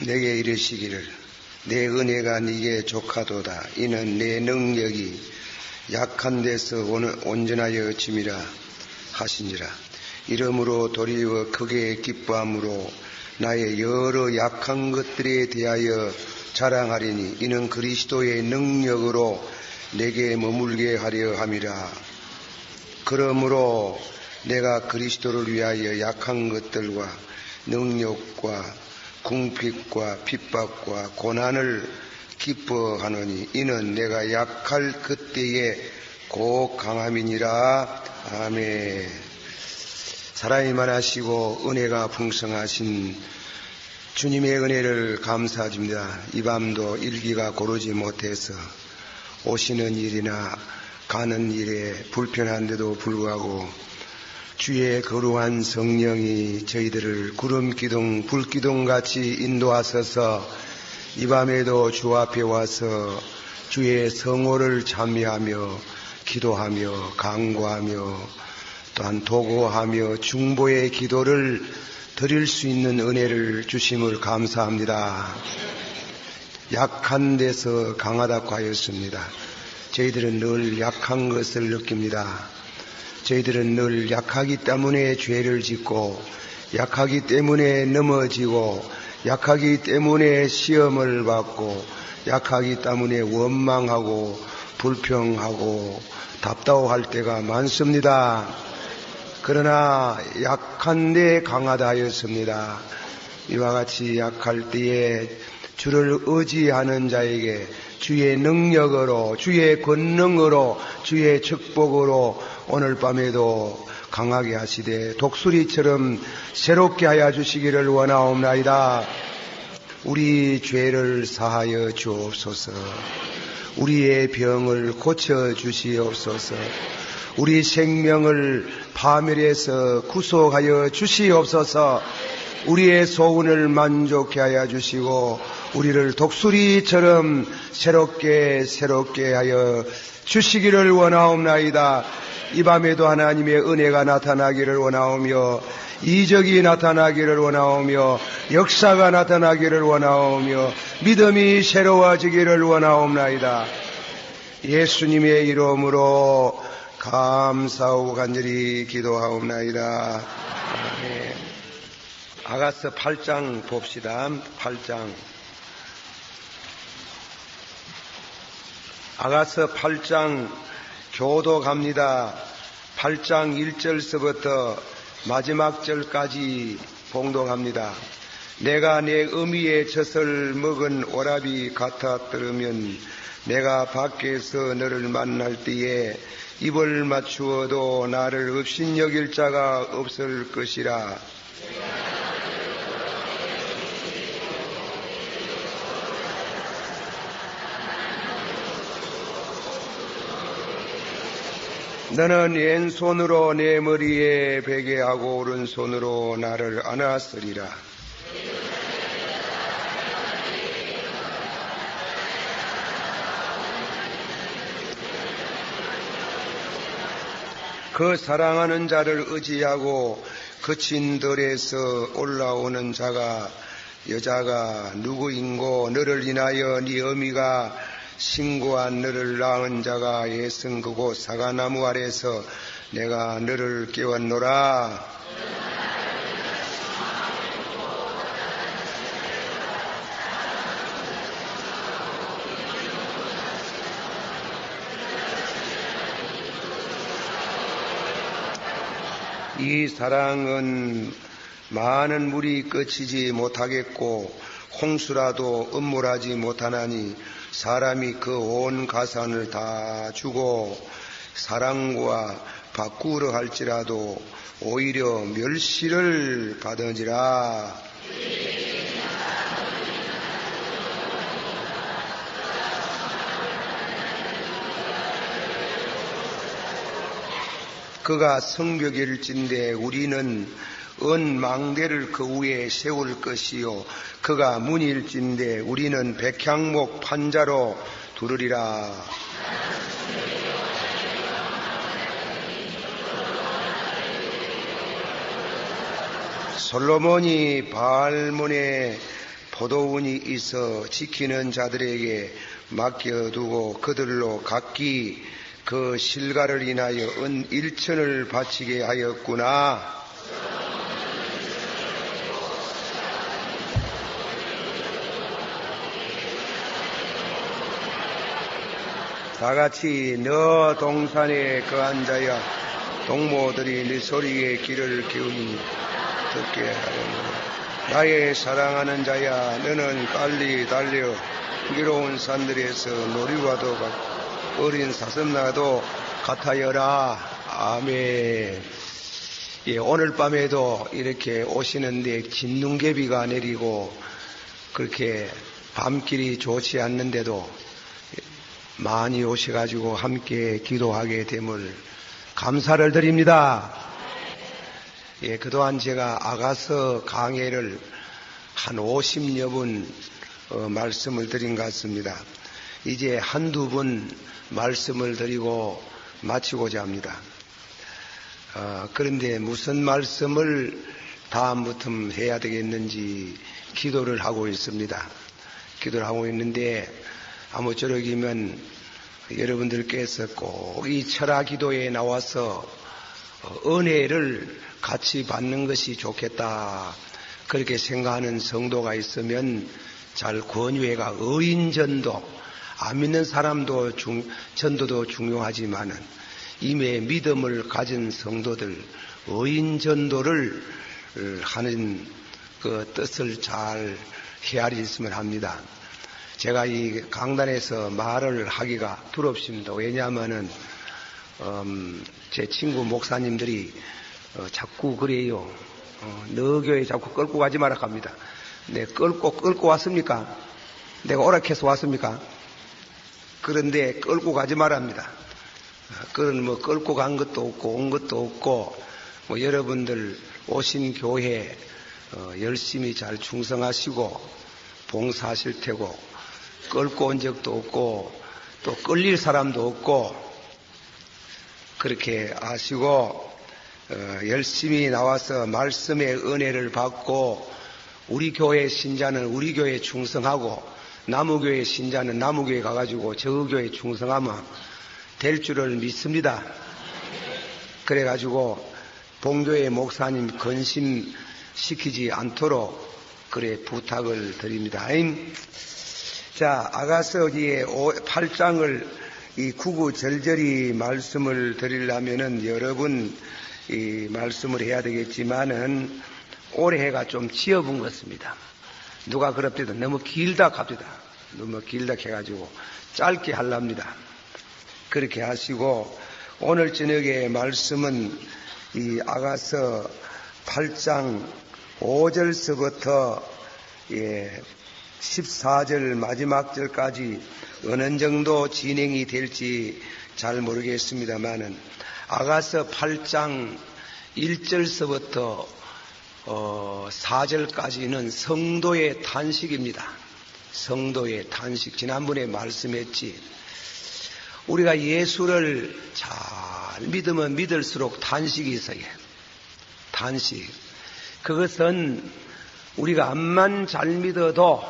내게 이르시기를 내 은혜가 네게 족하도다. 이는 내 능력이 약한 데서 온전하여 짐이라 하시니라. 이러므로 도리어 크게 기뻐함으로 나의 여러 약한 것들에 대하여 자랑하리니 이는 그리스도의 능력으로 내게 머물게 하려 함이라. 그러므로 내가 그리스도를 위하여 약한 것들과 능력과 궁핍과 핍박과 고난을 기뻐하노니 이는 내가 약할 그때에 곧 강함이니라. 아멘. 사랑이 많으시고 은혜가 풍성하신 주님의 은혜를 감사드립니다. 이 밤도 일기가 고르지 못해서 오시는 일이나 가는 일에 불편한데도 불구하고 주의 거룩한 성령이 저희들을 구름기둥 불기둥같이 인도하셔서 이 밤에도 주 앞에 와서 주의 성호를 찬미하며 기도하며 간구하며 또한 도구하며 중보의 기도를 드릴 수 있는 은혜를 주심을 감사합니다. 약한 데서 강하다고 하였습니다. 저희들은 늘 약한 것을 느낍니다. 저희들은 늘 약하기 때문에 죄를 짓고 약하기 때문에 넘어지고 약하기 때문에 시험을 받고 약하기 때문에 원망하고 불평하고 답답할 때가 많습니다. 그러나 약한데 강하다 하였습니다. 이와 같이 약할 때에 주를 의지하는 자에게 주의 능력으로 주의 권능으로 주의 축복으로 오늘 밤에도 강하게 하시되 독수리처럼 새롭게 하여 주시기를 원하옵나이다. 우리 죄를 사하여 주옵소서. 우리의 병을 고쳐 주시옵소서. 우리 생명을 파멸해서 구속하여 주시옵소서. 우리의 소원을 만족케 하여 주시고 우리를 독수리처럼 새롭게 하여 주시기를 원하옵나이다. 이 밤에도 하나님의 은혜가 나타나기를 원하오며 이적이 나타나기를 원하오며 역사가 나타나기를 원하오며 믿음이 새로워지기를 원하옵나이다. 예수님의 이름으로 감사하고 간절히 기도하옵나이다. 아멘. 아가서 8장 봅시다. 8장. 아가서 8장 교독합니다. 8장 1절서부터 마지막 절까지 봉독합니다. 내가 내 어미의 젖을 먹은 오라비 같아 들으면 내가 밖에서 너를 만날 때에 입을 맞추어도 나를 업신여길 자가 없을 것이라. 너는 왼손으로 내 머리에 베게 하고 오른손으로 나를 안았으리라. 그 사랑하는 자를 의지하고 거친 들에서 올라오는 여자가 누구인고 너를 인하여 네 어미가 신고한 너를 낳은 자가 애쓴 그곳 사과나무 아래서 내가 너를 깨웠노라. 이 사랑은 많은 물이 그치지 못하겠고 홍수라도 음몰하지 못하나니 사람이 그 온 가산을 다 주고 사랑과 바꾸려 할지라도 오히려 멸시를 받으리라. 그가 성벽일진데 우리는 은망대를 그 위에 세울 것이요 그가 문일진데 우리는 백향목 판자로 두르리라. 솔로몬이 바알몬의 포도원이 있어 지키는 자들에게 맡겨두고 그들로 각기 그 실과를 인하여 은 1천을 바치게 하였구나. 다같이 너 동산에 거한 자여 동무들이 네 소리에 귀를 기울이니 듣게 하려니와 나의 사랑하는 자야 너는 빨리 달려 흥기로운 산들에서 놀이와도 같고 어린 사슴나도 같아여라. 아멘. 예, 오늘 밤에도 이렇게 오시는데 진눈개비가 내리고 그렇게 밤길이 좋지 않는데도 많이 오셔가지고 함께 기도하게 됨을 감사를 드립니다. 예, 그동안 제가 아가서 강해를 한 50여 분 말씀을 드린 것 같습니다. 이제 한두 분 말씀을 드리고 마치고자 합니다. 그런데 무슨 말씀을 다음부터 해야 되겠는지 기도를 하고 있습니다. 기도를 하고 있는데 아무쪼록이면 여러분들께서 꼭 이 철학 기도에 나와서 은혜를 같이 받는 것이 좋겠다. 그렇게 생각하는 성도가 있으면 잘 권유해가 의인전도, 안 믿는 사람도 전도도 중요하지만은 이미 믿음을 가진 성도들 의인전도를 하는 그 뜻을 잘 헤아리셨으면 합니다. 제가 이 강단에서 말을 하기가 두렵습니다. 왜냐하면은 제 친구 목사님들이 자꾸 그래요. 너 교회 자꾸 끌고 가지 마라 합니다. 네, 끌고 왔습니까? 내가 오락해서 왔습니까? 그런데 끌고 가지 말랍니다. 그런 뭐 끌고 간 것도 없고 온 것도 없고 뭐 여러분들 오신 교회 열심히 잘 충성하시고 봉사하실 테고 끌고 온 적도 없고 또 끌릴 사람도 없고 그렇게 아시고 열심히 나와서 말씀의 은혜를 받고 우리 교회 신자는 우리 교회에 충성하고 나무교회 신자는 나무교회 가가지고 저 교회에 충성하면 될 줄을 믿습니다. 그래가지고 본교회 목사님 근심시키지 않도록 그래 부탁을 드립니다. 자, 아가서기의 8장을 이 구구절절히 말씀을 드리려면은 여러분 이 말씀을 해야 되겠지만은 올해가 좀 지어본 것입니다. 누가 그럽디다 너무 길다 갑니다. 너무 길다 해가지고 짧게 하랍니다. 그렇게 하시고 오늘 저녁에 말씀은 이 아가서 8장 5절서부터 14절 마지막 절까지 어느 정도 진행이 될지 잘 모르겠습니다만은 아가서 8장 1절서부터 4절까지는 성도의 탄식입니다. 성도의 탄식. 지난번에 말씀했지. 우리가 예수를 잘 믿으면 믿을수록 탄식이 있어요. 탄식. 그것은 우리가 암만 잘 믿어도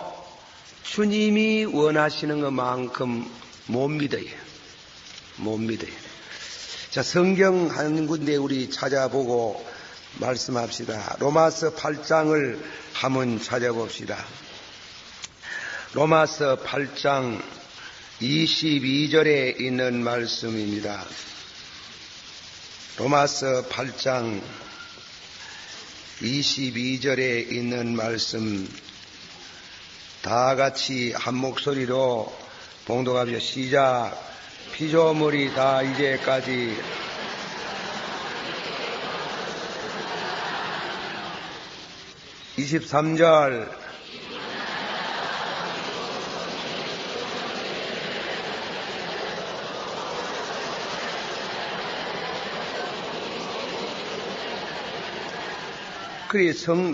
주님이 원하시는 것만큼 못 믿어요. 못 믿어요. 자, 성경 한 군데 우리 찾아보고 말씀합시다. 로마서 8장을 한번 찾아봅시다. 로마서 8장 22절에 있는 말씀입니다. 로마서 8장 22절에 있는 말씀 다 같이 한 목소리로 봉독합시다. 시작. 피조물이 다 이제까지 (23절)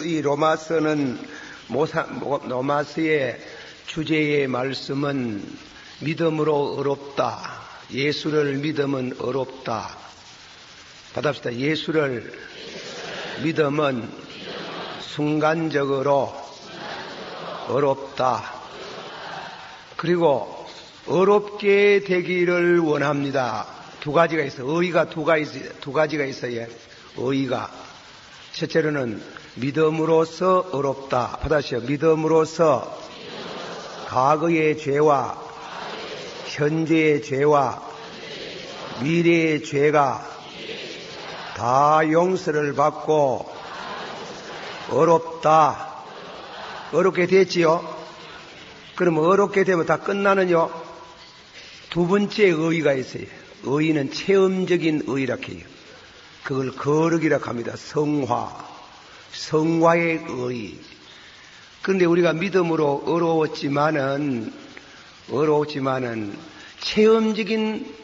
이 로마서는 로마서의 주제의 말씀은 믿음으로 의롭다. 예수를 믿으면 의롭다. 받합시다. 예수를 믿으면 순간적으로 어렵다. 그리고 어렵게 되기를 원합니다. 두 가지가 있어요. 의의가 두 가지가 있어요. 의의가. 첫째로는 믿음으로서 어렵다. 받아시오. 믿음으로서 과거의 죄와 현재의 죄와 미래의 죄가 다 용서를 받고 어렵다. 어렵게 됐지요? 그럼 어렵게 되면 다 끝나는요? 두 번째 의의가 있어요. 의의는 체험적인 의의라 해요. 그걸 거룩이라 합니다. 성화의 의의. 그런데 우리가 믿음으로 어려웠지만은 체험적인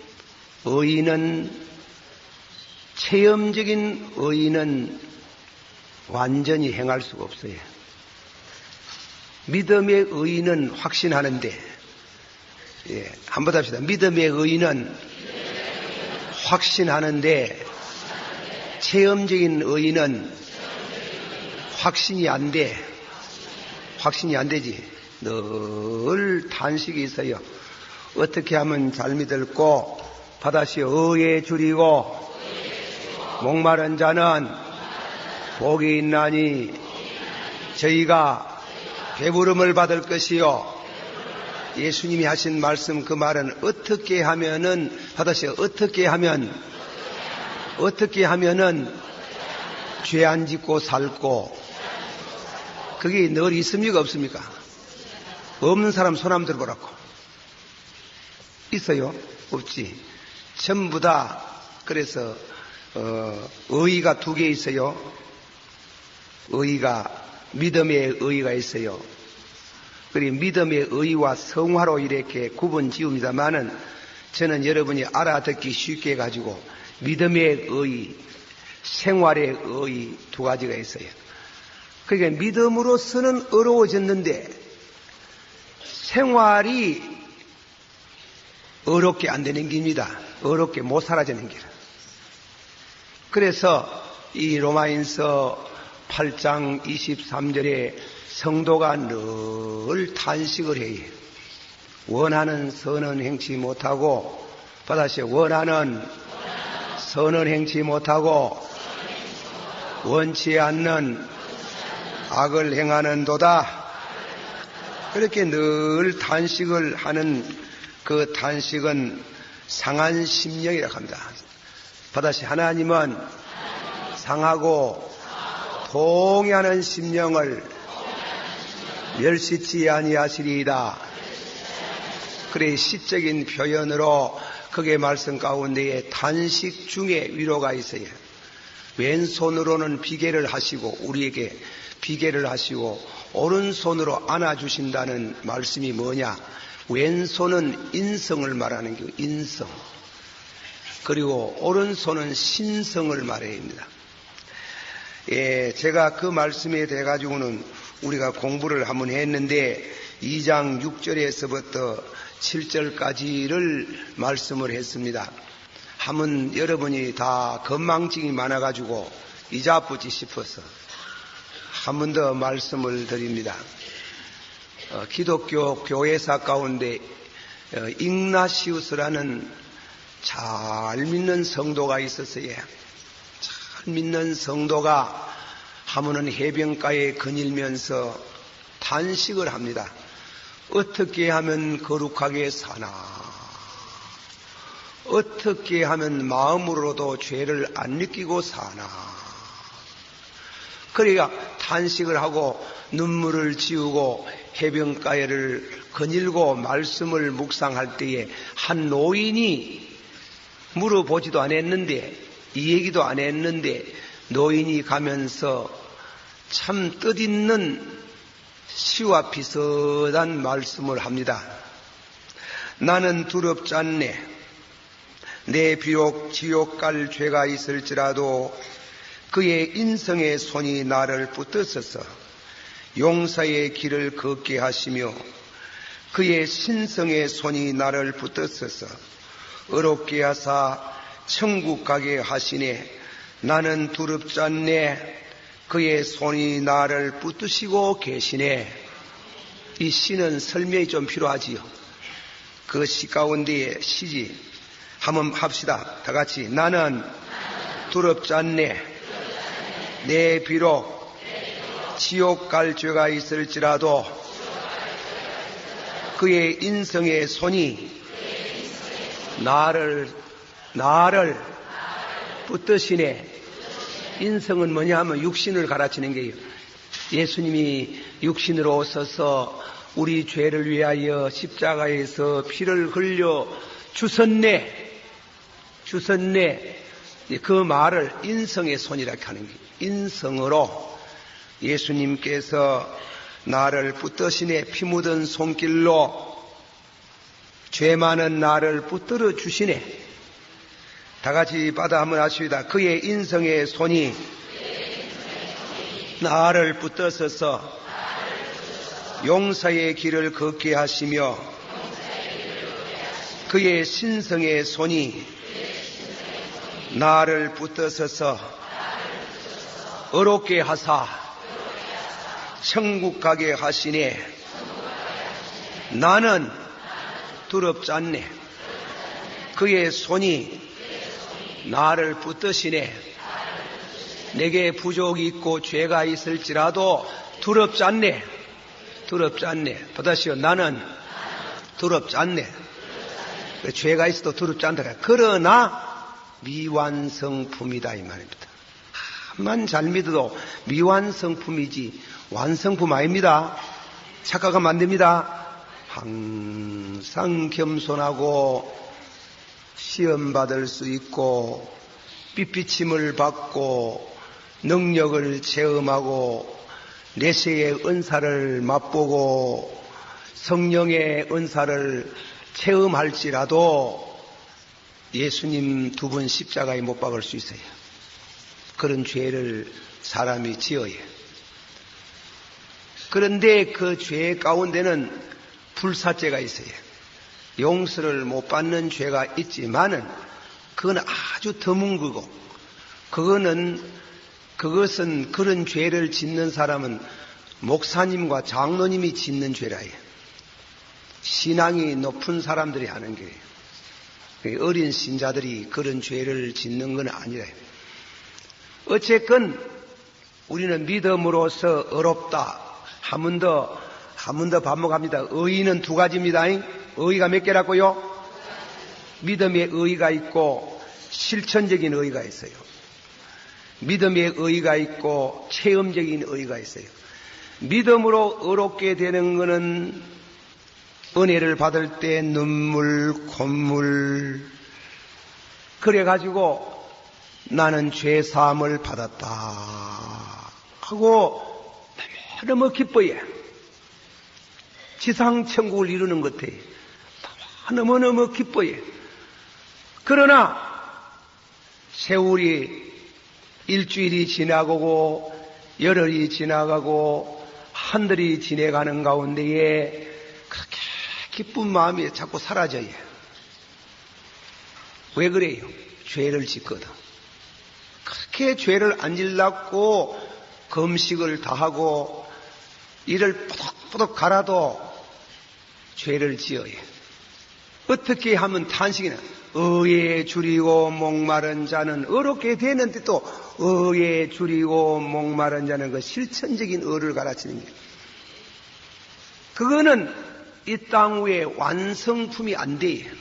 의의는 완전히 행할 수가 없어요. 믿음의 의의는 확신하는데, 한번 합시다. 믿음의 의의는 확신하는데, 체험적인 의의는 확신이 안 되지. 늘 탄식이 있어요. 어떻게 하면 잘 믿을꼬? 받아시오. 의에 줄이고 목마른 자는 복이 있나니 저희가 배부름을 받을 것이요. 예수님이 하신 말씀, 그 말은 어떻게 하면은, 받으세요. 어떻게 하면은 죄 안 짓고 살고, 그게 늘 있습니까? 없습니까? 없는 사람 손 한번 들어보라고. 있어요? 없지. 전부 다. 그래서 의의가 두 개 있어요. 믿음의 의의가 있어요. 그리고 믿음의 의의와 성화로 이렇게 구분 지읍니다만은, 저는 여러분이 알아듣기 쉽게 가지고 믿음의 의의, 생활의 의의 두 가지가 있어요. 그러니까 믿음으로서는 어려워졌는데 생활이 어렵게 안 되는 길입니다. 어렵게 못 살아지는 길. 그래서 이 로마인서 8장 23절에 성도가 늘 탄식을 해요. 원하는 선은 행치 못하고, 받아시오. 원하는 선은 행치 못하고 원치 않는 악을 행하는도다. 그렇게 늘 탄식을 하는 그 탄식은 상한 심령이라고 합니다. 받아시. 하나님은 상하고 동의하는 심령을 멸시치 아니하시리이다. 그래, 시적인 표현으로 그게 말씀 가운데에 탄식 중에 위로가 있어요. 왼손으로는 비계를 하시고, 우리에게 비계를 하시고 오른손으로 안아주신다는 말씀이 뭐냐? 왼손은 인성을 말하는 게 인성, 그리고 오른손은 신성을 말해야 합니다. 제가 그 말씀에 대해 가지고는 우리가 공부를 한번 했는데 2장 6절에서부터 7절까지를 말씀을 했습니다. 하면 여러분이 다 건망증이 많아가지고 이자쁘지 싶어서 한 번 더 말씀을 드립니다. 기독교 교회사 가운데 ig나시우스라는 잘 믿는 성도가 있었어요. 잘 믿는 성도가 하면은 해변가에 거닐면서 탄식을 합니다. 어떻게 하면 거룩하게 사나? 어떻게 하면 마음으로도 죄를 안 느끼고 사나? 그러니까 탄식을 하고 눈물을 지우고 해변가에를 거닐고 말씀을 묵상할 때에 한 노인이 물어보지도 않았는데, 이 얘기도 안 했는데, 노인이 가면서 참 뜻있는 시와 비슷한 말씀을 합니다. 나는 두렵지 않네. 내 비록 지옥 갈 죄가 있을지라도 그의 인성의 손이 나를 붙들어서 용사의 길을 걷게 하시며 그의 신성의 손이 나를 붙들어서 어렵게 하사 천국 가게 하시네. 나는 두렵지 않네. 그의 손이 나를 붙드시고 계시네. 이 시는 설명이 좀 필요하지요. 그 시 가운데에 시지. 한번 합시다. 다 같이. 나는 두렵지 않네. 내 비록 지옥 갈 죄가 있을지라도 그의 인성의 손이 나를 붙드시네. 인성은 뭐냐 하면 육신을 가르치는 게요. 예수님이 육신으로 오셔서 우리 죄를 위하여 십자가에서 피를 흘려 주셨네. 그 말을 인성의 손이라 하는 거예요. 인성으로 예수님께서 나를 붙드시네. 피 묻은 손길로 죄 많은 나를 붙들어 주시네. 다 같이 받아 한번 하십니다. 그의 인성의 손이 나를 붙드셔서 용서의 길을 걷게 하시며 그의 신성의 손이 나를 붙드셔서 어렵게 하사 천국 가게 하시네. 나는 두렵지 않네. 그의 손이 나를 붙드시네. 내게 부족이 있고 죄가 있을지라도 두렵지 않네. 보다시오. 나는 두렵지 않네. 죄가 있어도 두렵지 않다. 그러나 미완성품이다 이 말입니다. 만 잘 믿어도 미완성품이지 완성품 아닙니다. 착각하면 안 됩니다. 항상 겸손하고 시험 받을 수 있고 삐삐침을 받고 능력을 체험하고 내세의 은사를 맛보고 성령의 은사를 체험할지라도 예수님 두 번 십자가에 못 박을 수 있어요. 그런 죄를 사람이 지어요. 그런데 그 죄 가운데는 불사죄가 있어요. 용서를 못 받는 죄가 있지만은 그건 아주 드문 거고, 그것은 그런 죄를 짓는 사람은 목사님과 장로님이 짓는 죄라요. 신앙이 높은 사람들이 하는 거예요. 어린 신자들이 그런 죄를 짓는 건 아니라요. 어쨌건 우리는 믿음으로서 어렵다. 한 번 더 반복합니다. 의의는 두 가지입니다. 의의가 몇 개라고요? 믿음의 의의가 있고 실천적인 의의가 있어요. 믿음의 의의가 있고 체험적인 의의가 있어요. 믿음으로 어렵게 되는 것은 은혜를 받을 때 눈물, 콧물 그래가지고 나는 죄 사함을 받았다 하고 너무 기뻐요. 지상천국을 이루는 것 같아요. 너무너무 기뻐요. 그러나 세월이 일주일이 지나가고 열흘이 지나가고 한 달이 지나가는 가운데에 그렇게 기쁜 마음이 자꾸 사라져요. 왜 그래요? 죄를 짓거든. 그렇게 죄를 안 질렀고 금식을 다하고 이를 뿌덕뿌덕 갈아도 죄를 지어요. 어떻게 하면 탄식이나 의에 줄이고 목마른 자는 어렵게 되는데 또 의에 줄이고 목마른 자는 그 실천적인 의를 가르치는 거예요. 그거는 이 땅 위에 완성품이 안 돼요.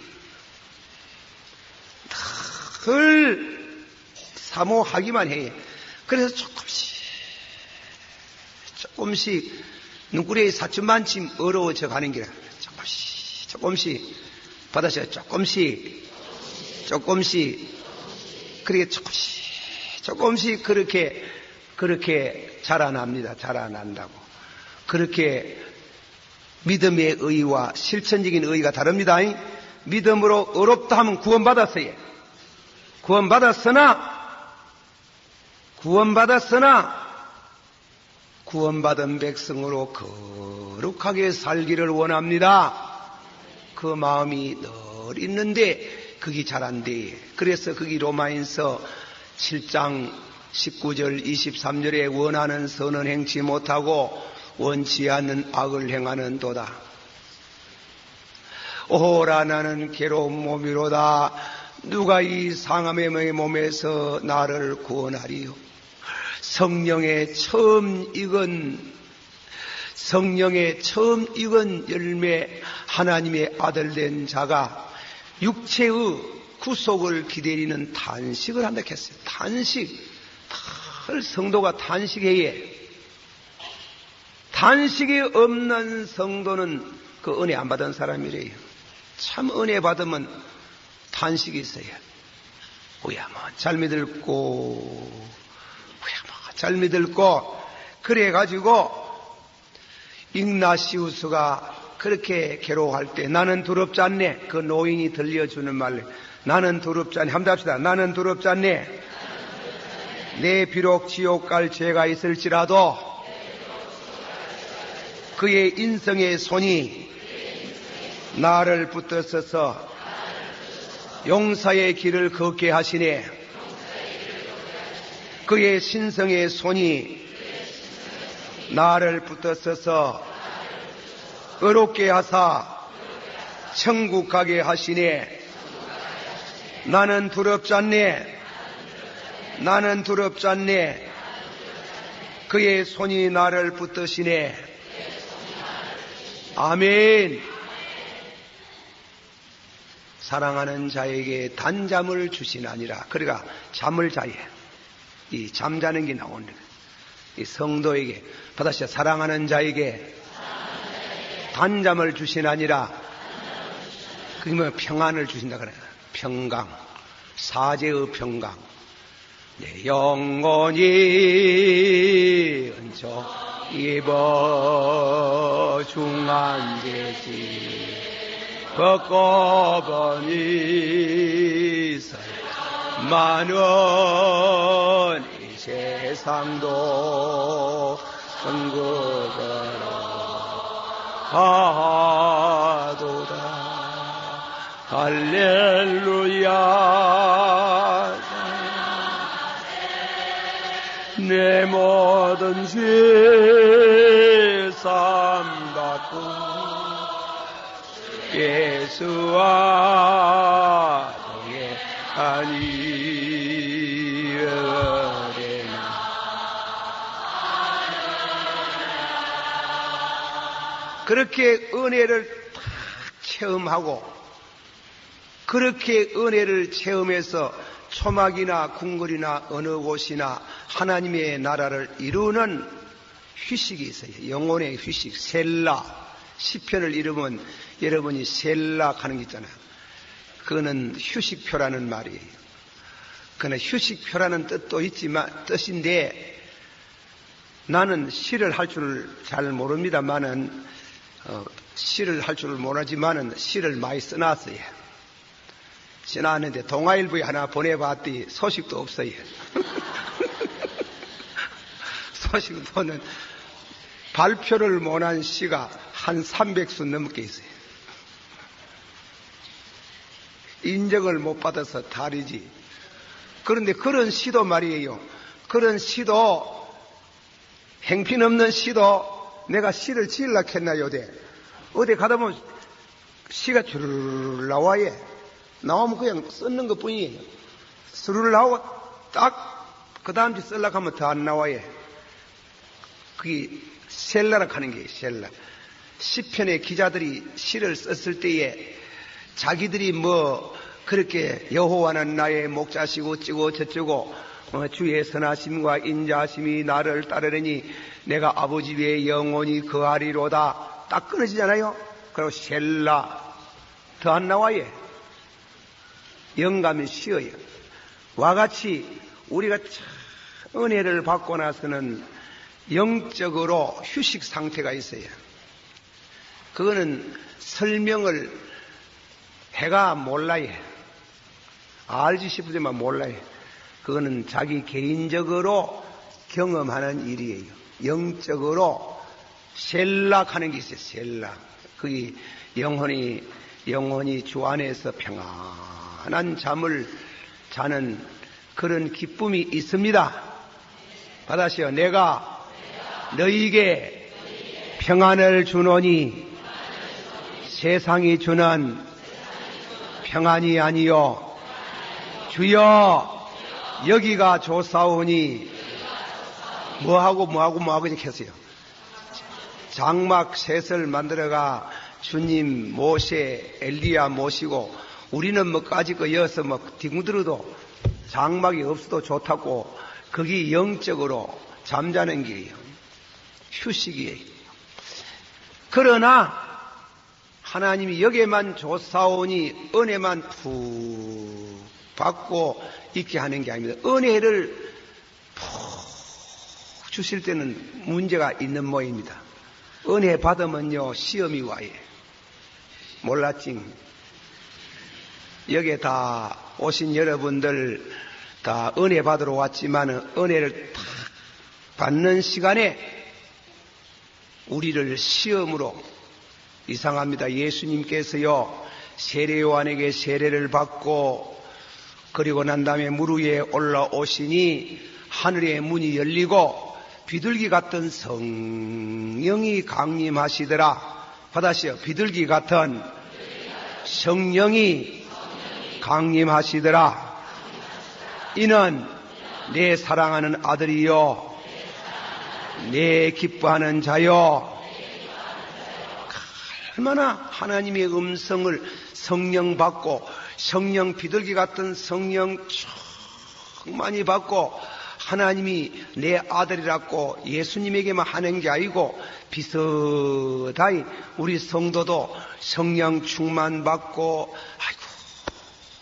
늘 사모하기만 해요. 그래서 조금씩 눈구리에 사춘만침 어려워져 가는 기라. 조금씩 받아서 조금씩 그렇게 조금씩 그렇게 자라납니다. 자라난다고. 그렇게 믿음의 의의와 실천적인 의의가 다릅니다. 믿음으로 어렵다 하면 구원받았어요. 구원받은 백성으로 거룩하게 살기를 원합니다. 그 마음이 늘 있는데 그게 잘 안 돼. 그래서 그게 로마인서 7장 19절 23절에 원하는 선은 행치 못하고 원치 않는 악을 행하는도다. 오호라 나는 괴로운 몸이로다. 누가 이 상함의 몸에서 나를 구원하리요. 성령의 처음 익은 열매 하나님의 아들 된 자가 육체의 구속을 기다리는 단식을 한다 했어요. 단식. 성도가 단식해야. 단식이 없는 성도는 그 은혜 안 받은 사람이래요. 참 은혜 받으면 단식이 있어요. 잘 믿을고 그래가지고 ignacius가 그렇게 괴로워할 때 나는 두렵지 않네. 그 노인이 들려주는 말래. 나는 두렵지 않네. 한번 합시다. 나는 두렵지 않네. 내 비록 지옥 갈 죄가 있을지라도 그의 인성의 손이 나를 붙들어서 용사의 길을 걷게 하시네. 그의 신성의 손이 나를 붙들어서 의롭게 하사 천국 가게 하시네. 나는 두렵지 않네. 나는 두렵지 않네. 그의 손이 나를 붙드시네. 아멘. 사랑하는 자에게 단잠을 주시나니라. 그러니까 잠을 자야. 이 잠자는 게 나오는 이 성도에게 받아시아 사랑하는 자에게 단잠을 주시나니라. 그게 뭐 평안을 주신다 그래요. 평강, 사제의 평강. 내 영혼이 은총 입어 중한계지 걷고보니 많은 이 세상도 천국으로 가도다. 할렐루야. 내 모든 죄 삼받고 예수와 동행하니어레나. 그렇게 은혜를 다 체험하고 그렇게 은혜를 체험해서 초막이나 궁궐이나 어느 곳이나 하나님의 나라를 이루는 휴식이 있어요. 영혼의 휴식, 셀라. 시편을 읽으면 여러분이 셀락 하는 게 있잖아요. 그거는 휴식표라는 말이에요. 그러나 휴식표라는 뜻도 있지만, 뜻인데, 나는 시를 할 줄 잘 모릅니다만은, 시를 할 줄 모르지만은 시를 많이 써놨어요. 써놨는데 동아일보에 하나 보내봤더니 소식도 없어요. 소식도는 발표를 못한 시가 한 300수 넘게 있어요. 인정을 못 받아서 다르지. 그런데 그런 시도 말이에요. 그런 시도, 행편없는 시도 내가 시를 지으려고 했나요? 어디 가다 보면 시가 주르르 나와요. 나오면 그냥 쓰는 것 뿐이에요. 스르르 나오고 딱 그 다음 주 쓰려고 하면 더 안 나와요. 그게 셀라라고 하는 게 셀라. 시편의 기자들이 시를 썼을 때에 자기들이 뭐 그렇게 여호와는 나의 목자시고 어쩌고 저쩌고 주의 선하심과 인자하심이 나를 따르려니 내가 아버지 위에 영원히 거하리로다 딱 끊어지잖아요. 그리고 셀라 더 안 나와요. 영감이 쉬어요. 와같이 우리가 은혜를 받고 나서는 영적으로 휴식 상태가 있어요. 그거는 설명을 해가 몰라요. 알지 싶으지만 몰라요. 그거는 자기 개인적으로 경험하는 일이에요. 영적으로 셀락하는 게 있어요. 셀락. 그게 영혼이 주 안에서 평안한 잠을 자는 그런 기쁨이 있습니다. 받아시오. 내가 너희에게 평안을 주노니 세상이 주는 평안이 아니요 주여 여기가 좋사오니 뭐하고 이렇게 했어요. 장막 셋을 만들어가 주님, 모세, 엘리야 모시고 우리는 뭐까지 거 이어서 뒹굴어도 장막이 없어도 좋다고 거기 영적으로 잠자는 길이에요. 휴식이에요. 그러나 하나님이 여기에만 조사오니 은혜만 푹 받고 있게 하는 게 아닙니다. 은혜를 푹 주실 때는 문제가 있는 모양입니다. 은혜 받으면요 시험이 와요. 몰랐지? 여기에 다 오신 여러분들 다 은혜 받으러 왔지만 은혜를 다 받는 시간에 우리를 시험으로 이상합니다. 예수님께서요 세례 요한에게 세례를 받고 그리고 난 다음에 물 위에 올라오시니 하늘의 문이 열리고 비둘기 같은 성령이 강림하시더라. 받아시오. 비둘기 같은 성령이 강림하시더라. 이는 내 사랑하는 아들이요 내 기뻐하는 자요. 얼마나 하나님의 음성을 성령 받고 성령 비둘기 같은 성령 쭉 많이 받고 하나님이 내 아들이라고 예수님에게만 하는 게 아니고 비슷하이 우리 성도도 성령 충만 받고 아이고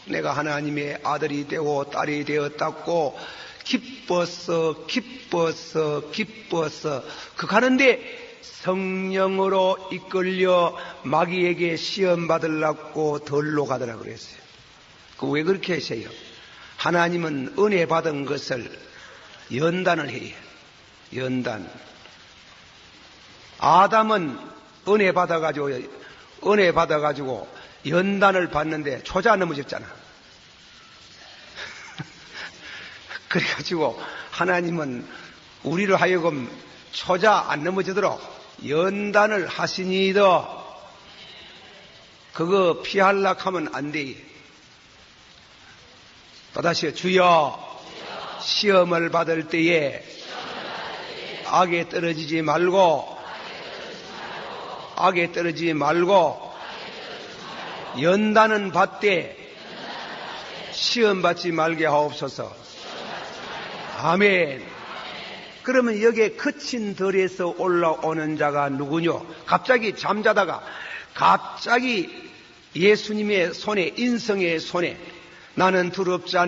내가 하나님의 아들이 되고 딸이 되었다고 기뻐서 그 가는데 성령으로 이끌려 마귀에게 시험 받으려고 덜로 가더라 그랬어요. 그 왜 그렇게 하세요? 하나님은 은혜 받은 것을 연단을 해요. 연단. 아담은 은혜 받아가지고 연단을 받는데 초자 넘어졌잖아. 그래가지고 하나님은 우리를 하여금 초자 안 넘어지도록 연단을 하시니더 그거 피하려고 하면 안 돼. 또 다시 주여 시험을 받을 때에 악에 떨어지지 말고 연단은 받되 시험 받지 말게 하옵소서. 아멘. 그러면 여기에 그친 덜에서 올라오는 자가 누구뇨? 갑자기 잠자다가 갑자기 예수님의 손에 인성의 손에 나는 두렵지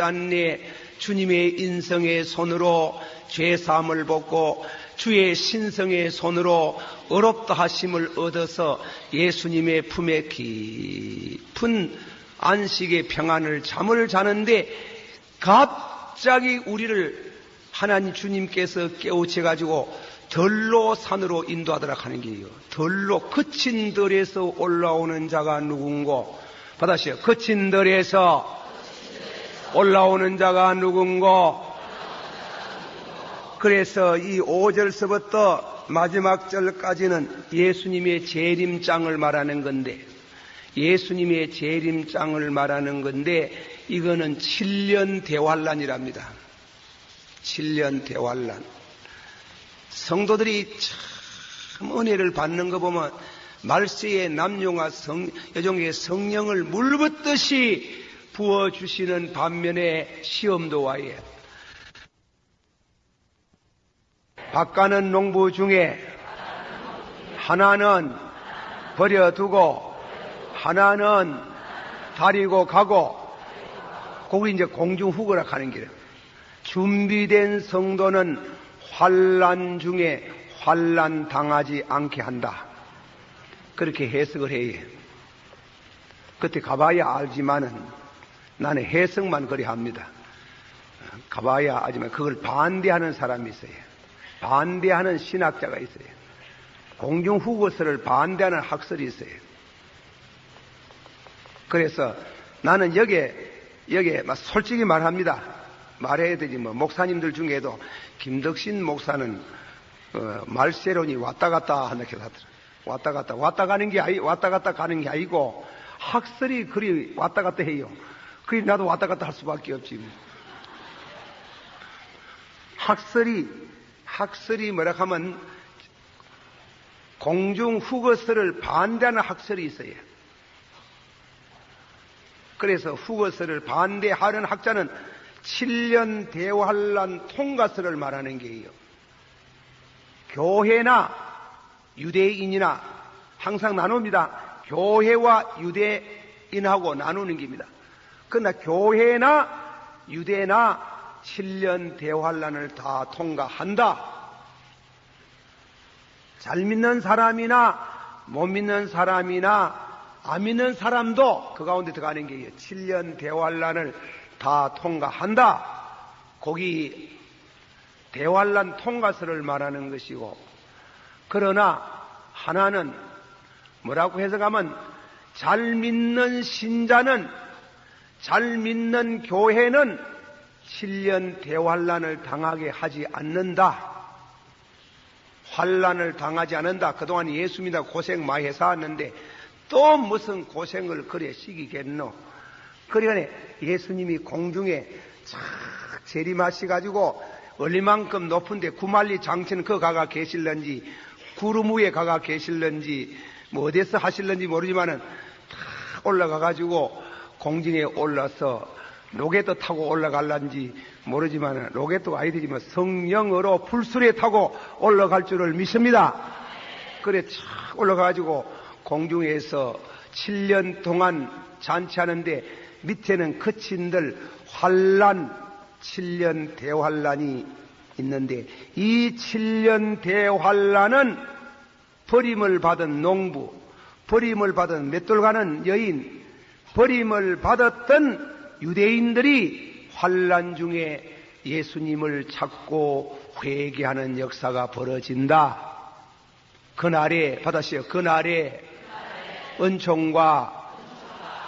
않네 주님의 인성의 손으로 죄사함을 벗고 주의 신성의 손으로 어렵다 하심을 얻어서 예수님의 품에 깊은 안식의 평안을 잠을 자는데 갑자기 우리를 하나님 주님께서 깨우쳐가지고 덜로 산으로 인도하도록 하는 길이요. 덜로 그친 덜에서 올라오는 자가 누군고? 받아시오. 그친 덜에서 올라오는 자가 누군고? 그래서 이 5절서부터 마지막 절까지는 예수님의 재림장을 말하는 건데 이거는 7년 대환란이랍니다. 7년 대환란. 성도들이 참 은혜를 받는 거 보면 말세의 남녀와 여종의 성령을 물붓듯이 부어주시는 반면에 시험도 와요. 밭가는 농부 중에 하나는 버려두고 하나는 다리고 가고 거기 이제 공중후거라 하는 길이에요. 준비된 성도는 환난 중에 환난 당하지 않게 한다. 그렇게 해석을 해요. 그때 가봐야 알지만은 나는 해석만 그리 합니다. 가봐야 알지만 그걸 반대하는 사람이 있어요. 반대하는 신학자가 있어요. 공중후거설을 반대하는 학설이 있어요. 그래서 나는 여기에 솔직히 말합니다. 말해야 되지 목사님들 중에도 김덕신 목사는 말세론이 왔다 갔다 한다 하더라. 왔다 갔다 가는 게 아니고 학설이 그리 왔다 갔다 해요. 그리 나도 왔다 갔다 할 수밖에 없지. 학설이 뭐라 하면 공중 후거설을 반대하는 학설이 있어요. 그래서 후거설을 반대하는 학자는 7년 대환란 통과설을 말하는 게예요. 교회나 유대인이나 항상 나눕니다. 교회와 유대인하고 나누는 겁니다. 그러나 교회나 유대나 7년 대환란을 다 통과한다. 잘 믿는 사람이나 못 믿는 사람이나 안 믿는 사람도 그 가운데 들어가는 게예요. 7년 대환란을 다 통과한다. 거기 대환란 통과설을 말하는 것이고, 그러나 하나는 뭐라고 해석하면 잘 믿는 신자는, 잘 믿는 교회는 7년 대환란을 당하게 하지 않는다. 환란을 당하지 않는다. 그동안 예수 믿어 고생 많이 해서 왔는데 또 무슨 고생을 그래 시기겠노. 그러니 예수님이 공중에 착 재림하셔가지고 얼리만큼 높은데 구만리 장천 그 가가 계실런지 구름 위에 가가 계실런지 뭐 어디서 하실런지 모르지만은 다 올라가가지고 공중에 올라서 로켓도 타고 올라갈란지 모르지만 로켓도 아니 되지만 성령으로 불술에 타고 올라갈 줄을 믿습니다. 그래 착 올라가가지고 공중에서 7년 동안 잔치하는데 밑에는 그친들 환란 7년 대환란이 있는데 이 7년 대환란은 버림을 받은 농부, 버림을 받은 맷돌 가는 여인, 버림을 받았던 유대인들이 환란 중에 예수님을 찾고 회개하는 역사가 벌어진다. 그날에 받으시오. 그날에 은총과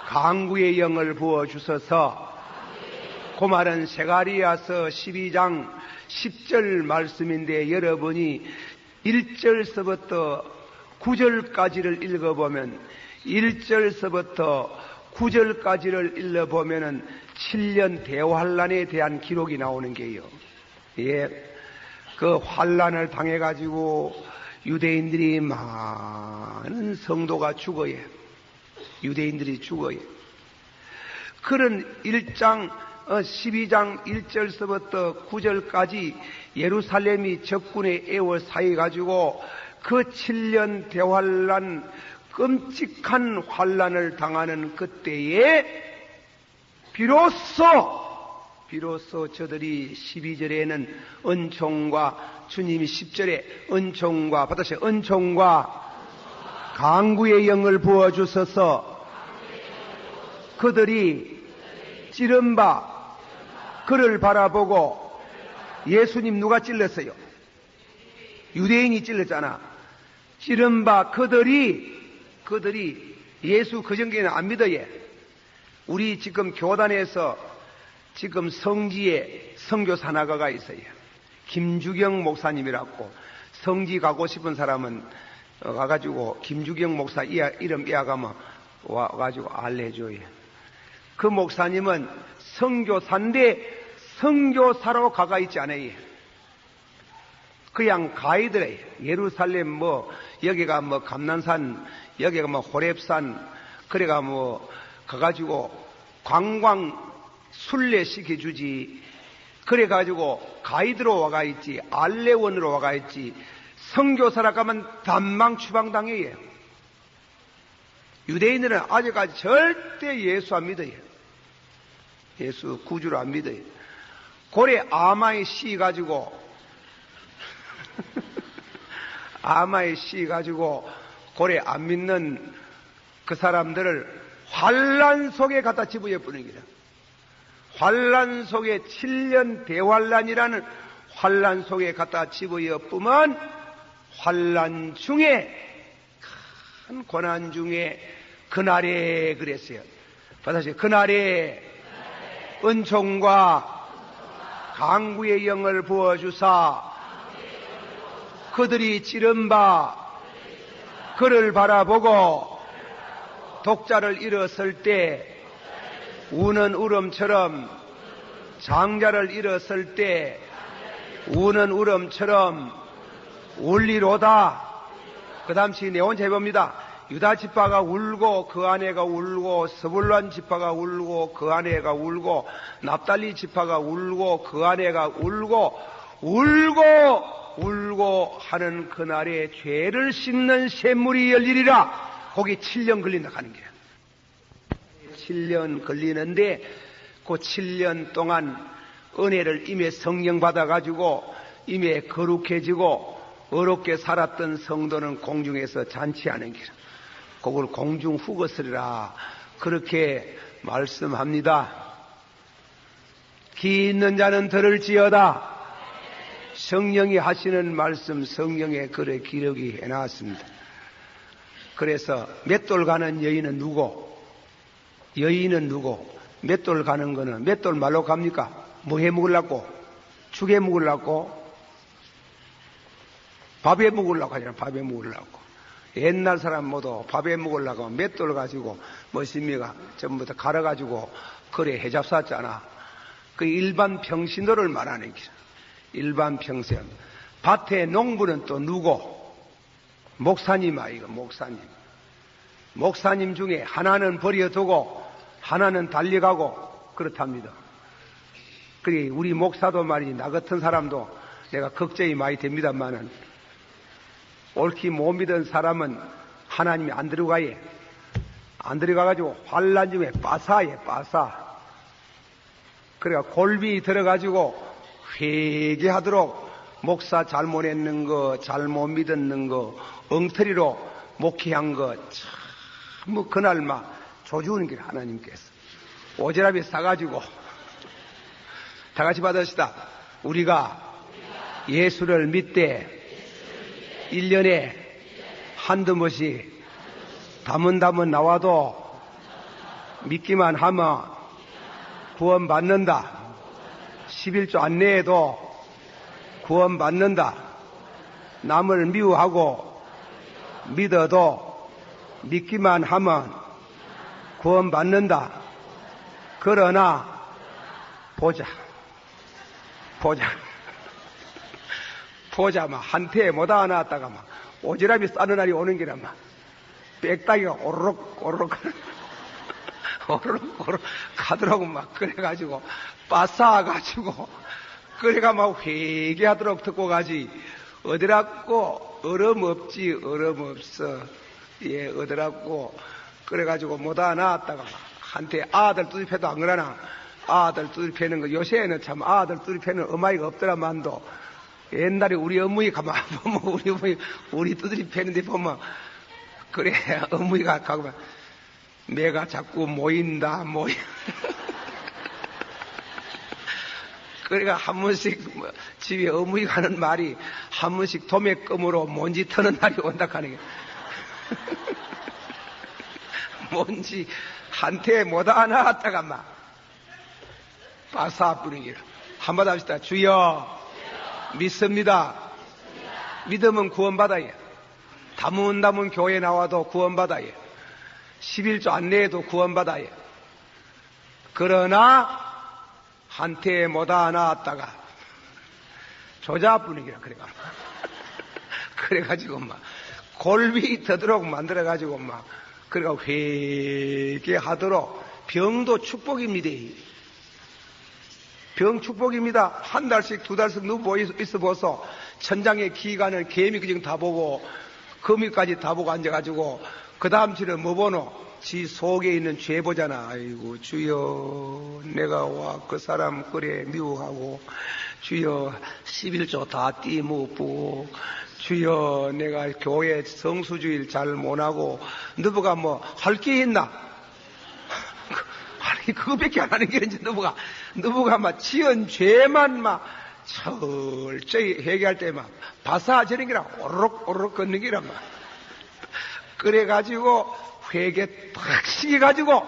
강구의 영을 부어 주셔서 그 말은 세가리아서 12장 10절 말씀인데 여러분이 1절서부터 9절까지를 읽어보면 1절서부터 9절까지를 읽어보면은 7년 대환란에 대한 기록이 나오는 게요. 예. 그 환란을 당해가지고 유대인들이 많은 성도가 죽어요. 유대인들이 죽어요. 그런 12장 1절서부터 9절까지 예루살렘이 적군에 에워싸여가지고 그 7년 대환란 끔찍한 환란을 당하는 그때에 비로소 저들이 12절에는 은총과 주님이 10절에 은총과 받으세요. 은총과 강구의 영을 부어주셔서 그들이 찌른 바 그를 바라보고 예수님 누가 찔렀어요? 유대인이 찔렀잖아. 찌른 바 그들이 예수 그 전에는 안 믿어요. 우리 지금 교단에서 지금 성지에 선교사 나가가 있어요. 김주경 목사님이라고. 성지 가고 싶은 사람은 가가지고 김주경 목사 이름 이야가면 와가지고 알려줘요. 그 목사님은 선교사인데 선교사로 가가 있지 않아요. 그냥 가이드래요. 예루살렘 여기가 감난산, 여기가 호렙산, 그래가 가가지고 관광 순례 시켜주지. 그래가지고 가이드로 와가 있지, 알레원으로 와가 있지. 선교사라 가면 단망 추방당해요. 유대인들은 아직까지 절대 예수 안 믿어요. 예수 구주를 안 믿어요. 고래 아마의 씨 가지고 아마의 씨 가지고 고래 안 믿는 그 사람들을 환란 속에 갖다 집어여 뿌리는 거다. 환란 속에 7년 대환란이라는 환란 속에 갖다 집어여 뿌면 환란 중에 큰 고난 중에 그날에 그랬어요. 받으세요. 그날에 은총과 강구의 영을 부어주사 그들이 찌른 바 그를 바라보고 독자를 일었을 때 우는 울음처럼 장자를 일었을 때 우는 울음처럼 울리로다. 그 다음 시내 혼자 해봅니다. 유다 지파가 울고 그 아내가 울고 스불론 지파가 울고 그 아내가 울고 납달리 지파가 울고 그 아내가 울고 하는 그날에 죄를 씻는 샘물이 열리리라. 거기 7년 걸린다 하는 거야. 7년 걸리는데 그 7년 동안 은혜를 임에 성령 받아가지고 임에 거룩해지고 어렵게 살았던 성도는 공중에서 잔치하는 길. 그걸 공중 후거스리라 그렇게 말씀합니다. 귀 있는 자는 들을지어다. 성령이 하시는 말씀 성령에 그래 기록이 해놨습니다. 그래서 맷돌 가는 여인은 누구? 여인은 누구? 맷돌 가는 거는 맷돌 말로 갑니까? 뭐 해 먹으려고? 죽에 먹으려고? 밥에 먹으려고 하잖아. 밥에 먹으려고. 옛날 사람 모두 밥에 먹으려고 맷돌 가지고 뭐십니까? 전부 다 갈아가지고 그래 해잡쌌잖아. 그 일반 평신도를 말하는 길. 일반 평생. 밭에 농부는 또 누구? 목사님 아이가 목사님. 목사님 중에 하나는 버려두고 하나는 달려가고 그렇답니다. 그래 우리 목사도 말이지 나 같은 사람도 내가 걱정이 많이 됩니다만은 옳게 못 믿은 사람은 하나님이 안 들어가예. 안 들어가가지고 환란 중에 빠사예 빠사. 그래가 골비 들어가지고 회개하도록 목사 잘못했는 거, 잘못 믿었는 거, 엉터리로 목회한 거, 참, 그날 막 조주는 길 하나님께서. 오지랖이 싸가지고, 다 같이 받으시다. 우리가 예수를 믿되 1년에 한두 번씩 다문다문 나와도 믿기만 하면 구원받는다. 11조 안내에도 구원받는다. 남을 미워하고 믿어도 믿기만 하면 구원받는다. 그러나 보자 막 한태에 못 안았다가 막 오지랖이 싸는 날이 오는 게라 막 빽따기가 오르륵 가더라고 막 그래가지고 빠싸가지고 그래가 막 회개하도록 듣고 가지 어디라고 얼음 없지 얼음 없어 예 어디라고 그래가지고 못 안았다가 한테 아들 두드려도 안 그러나 아들 두드리는 거 요새는 참 아들 두드리는 어마이가 없더라만도 옛날에 우리 어머니 가만 보면 우리 어머니 우리 두드리 패는데 보면 그래 어머니가 가면 내가 자꾸 모인다 그러니까 한 번씩 집에 어머니가 하는 말이 한 번씩 도매금으로 먼지 터는 날이 온다 하는 게 먼지 한테 못 안았다가 막 빠사 뿌리기를 한번 합시다. 주여 믿습니다. 믿으면 구원받아요. 다문다문 교회 나와도 구원받아요. 11조 안내에도 구원받아요. 그러나 한테 못 안았다가 조자뿐이기라 그래가지고 막 골비 더도록 만들어가지고 막 그래가 회개하도록 병도 축복입니다. 병 축복입니다. 한 달씩 두 달씩 누워 있어 보소. 천장의 기관을 개미 그정 다 보고 거미까지 다 보고 앉아가지고 그 다음 주는 뭐 보노? 지 속에 있는 죄 보잖아. 아이고 주여 내가 와 그 사람 그래 미워하고 주여 11조 다 띠먹고 주여 내가 교회 성수주일 잘 못하고 너보가 뭐 할 게 있나? 아니 그거밖에 안 하는 게 이제 너보가 막 지은 죄만 막 철저히 회개할 때 막 바사지는 기라 오르륵 걷는 기라 막 그래가지고 회개 탁 시켜가지고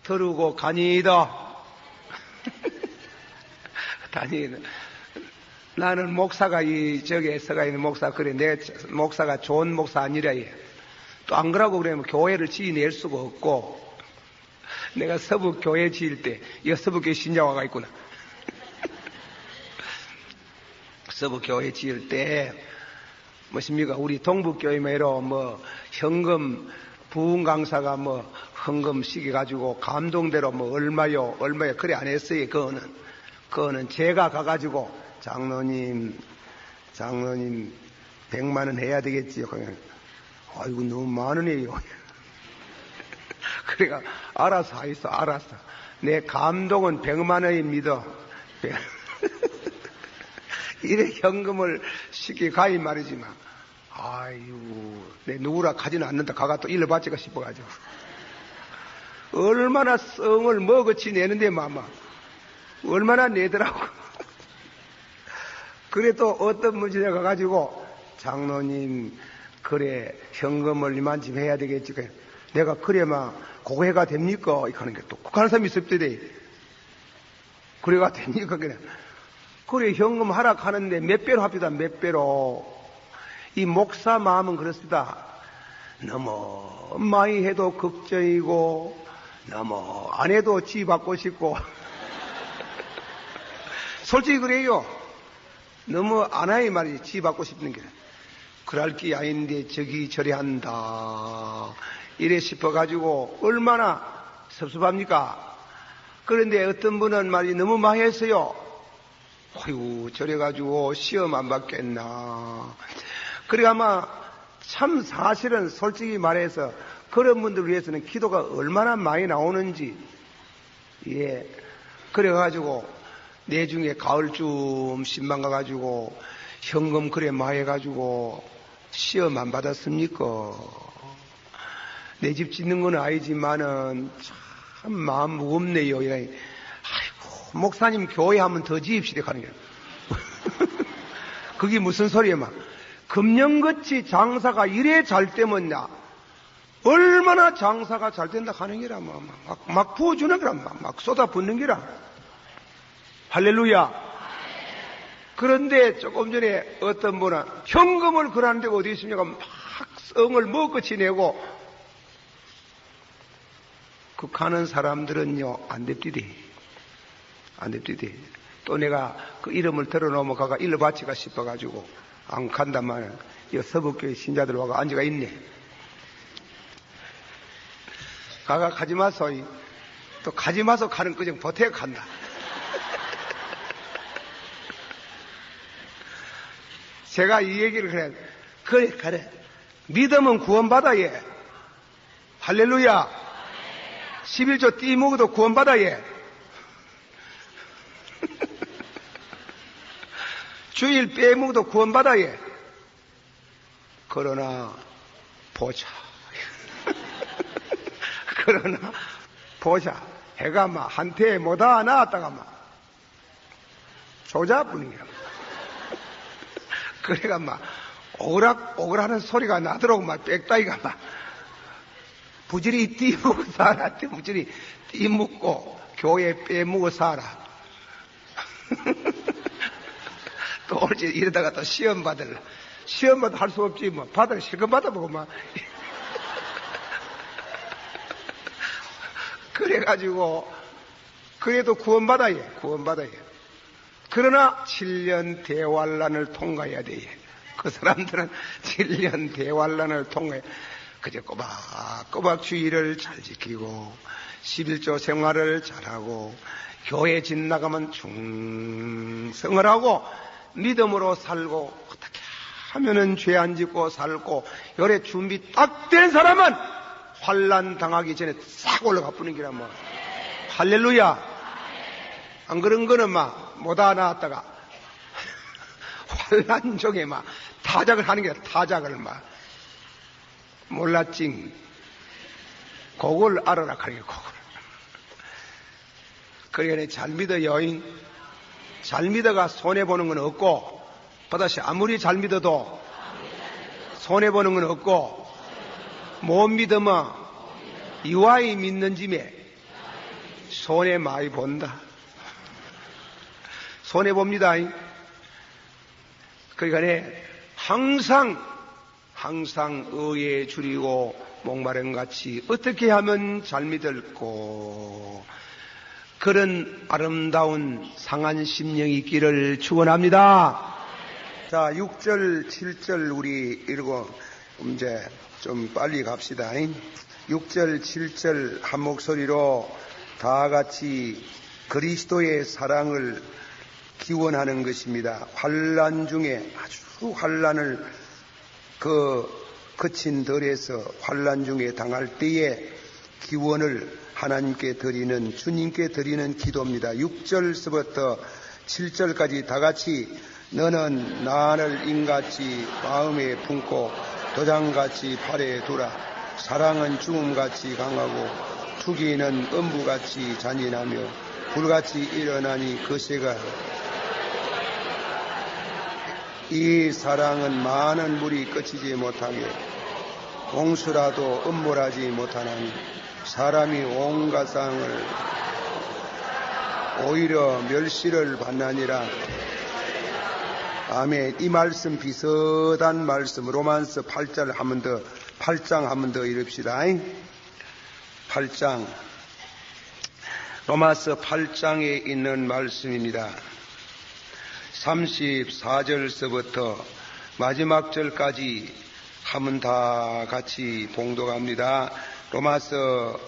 들으고 가니다 다니는 나는 목사가 저기에 서가 있는 목사, 그래, 내 목사가 좋은 목사 아니라 해. 또 안 그러고 그러면 교회를 지어낼 수가 없고, 내가 서북 교회 지을 때, 이 서북 교회 신자화가 있구나. 서북 교회 지을 때, 뭐십니까? 우리 동북교회매로 현금, 부흥 강사가 헌금 시켜가지고 감동대로 얼마요, 그래 안 했어요, 그거는 제가 가가지고, 장로님 100만 원 해야 되겠지요. 그냥, 아이고, 너무 많으네요. 그래가, 알아서 하이소, 알았어. 내 감동은 100만 원입니다. 이래 현금을 시켜가이 말이지만, 아이고, 내 누구라 가지는 않는다. 가가 또 일러 바치가 싶어가지고. 얼마나 성을 먹어치 내는데, 마마. 얼마나 내더라고. 그래 또 어떤 문제가 가가지고, 장로님, 그래, 현금을 이만큼 해야 되겠지. 내가 그래마, 그거 해가 됩니까? 이렇게 하는 게 또, 국하는 사람이 있었대. 그래가 됩니까? 그래, 현금 하락하는데 몇 배로 합시다, 몇 배로. 이 목사 마음은 그렇습니다. 너무 많이 해도 걱정이고, 너무 안 해도 지 받고 싶고. 솔직히 그래요. 너무 안 하이 말이지, 지 받고 싶는 게. 그럴 게 아닌데 저기 저리 한다. 이래 싶어가지고 얼마나 섭섭합니까? 그런데 어떤 분은 말이 너무 많이 했어요. 어휴, 저래가지고 시험 안 받겠나. 그래 아마 참 사실은 솔직히 말해서 그런 분들 위해서는 기도가 얼마나 많이 나오는지, 예. 그래가지고 내중에 가을쯤 신방 가가지고 현금 그래 많이 해가지고 시험 안 받았습니까? 내 집 짓는 건 아니지만은 참 마음 무겁네요. 아이고, 목사님 교회 하면 더 지읍시다 하는 거야. 그게 무슨 소리야, 막. 금년같이 장사가 이래 잘 되면야, 얼마나 장사가 잘 된다 하는 게라, 막 부어주는 거라, 막 쏟아 붓는 게라. 할렐루야. 그런데 조금 전에 어떤 분은 현금을 그러는 데가 어디 있습니까? 막 성을 먹고 지내고, 그 가는 사람들은요, 안 됩디디. 안 됩디디. 또 내가 그 이름을 들어 넘어가가 일러 바치가 싶어가지고, 안 간다만, 이 서북교회 신자들 와가 앉아가 있네. 가가 가지 마소. 또 가지 마소 가는 그정 보태 간다. 제가 이 얘기를 그래. 믿음은 구원받아, 예. 할렐루야. 11조 띠 먹어도 구원받아, 예. 주일 빼먹어도 구원받아, 예. 그러나, 보자. 해가 한테 못하 나왔다가 조자뿐이야. 그래가 오그락오그락하는 소리가 나도록 빽따이가 부지리 띠먹고 살아. 부지리 띠먹고 교회 빼먹고 살아. 또 올지 이러다가 또 시험 받을 할 수 없지 받을 실컷 받아보고 그래가지고 그래도 구원받아야. 그러나 7년 대환란을 통과해야 돼. 그 사람들은 7년 대환란을 통과해. 그저 꼬박꼬박 주의를 잘 지키고 11조 생활을 잘하고 교회 집 나가면 충성을 하고 믿음으로 살고 어떻게 하면은 죄 안 짓고 살고 열에 준비 딱 된 사람은 환란 당하기 전에 싹 올라가 뿌는 기라 할렐루야. 안 그런 거는 못하 나왔다가 환란 중에 타작을 하는 게 타작을 몰랐지. 그걸 알아라 하는 게 그걸. 그러니 잘 믿어요. 잘 믿어가 손해보는 건 없고, 또다시 아무리 잘 믿어도 손해보는 건 없고, 못 믿으면 이와이 믿는 짐에 손해 많이 본다. 손해봅니다. 그러니까 항상 의에 줄이고 목마른 같이 어떻게 하면 잘 들고 그런 아름다운 상한 심령이 있기를 축원합니다. 자, 6절, 7절 우리 읽고 이제 좀 빨리 갑시다. 6절, 7절 한 목소리로 다 같이 그리스도의 사랑을 기원하는 것입니다. 환난 중에 아주 환난을 거친 덜에서 환난 중에 당할 때에 기원을 하나님께 드리는, 주님께 드리는 기도입니다. 6절서부터 7절까지 다 같이 너는 나를 인같이 마음에 품고 도장같이 팔에 두라. 사랑은 죽음같이 강하고 투기는 음부같이 잔인하며 불같이 일어나니 거세가 이 사랑은 많은 물이 그치지 못하게 공수라도 음몰하지 못하나니 사람이 온갖 상을 오히려 멸시를 받나니라. 아멘. 이 말씀 비슷한 말씀 로마서 8장 한 번 더 읽읍시다. 8장 로마서 8장에 있는 말씀입니다. 34절서부터 마지막 절까지 하면 다 같이 봉독합니다. 로마서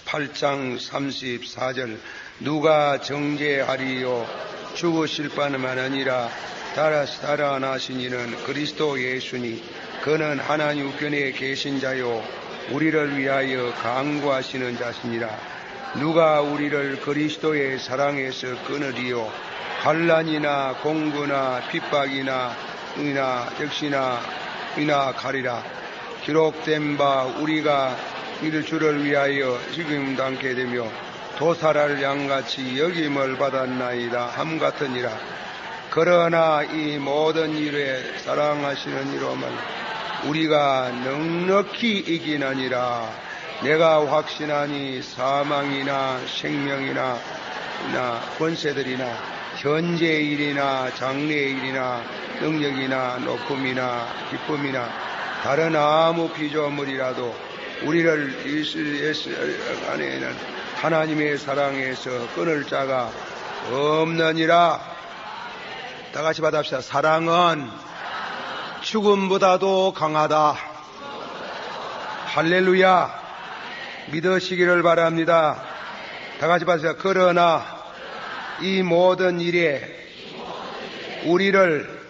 8장 34절 누가 정죄하리요 죽으실 바만 아니라 살아나신 이는 그리스도 예수니 그는 하나님 우편에 계신 자요 우리를 위하여 강구하시는 자시니라. 누가 우리를 그리스도의 사랑에서 끊으리요 환난이나 공고나 핍박이나 역시나 가리라. 기록된 바 우리가 이를 주를 위하여 죽임 당케 되며 도살할 양같이 여김을 받았나이다 함 같으니라. 그러나 이 모든 일에 사랑하시는 이로만 우리가 넉넉히 이기나니라. 내가 확신하니 사망이나 생명이나 권세들이나 현재의 일이나 장래의 일이나 능력이나 높음이나 기쁨이나 다른 아무 피조물이라도 우리를 예수 안에는 하나님의 사랑에서 끊을 자가 없느니라. 다 같이 받아봅시다. 사랑은 죽음보다도 강하다. 할렐루야. 믿으시기를 바랍니다. 다 같이 받으세요. 그러나 이 모든 일에 우리를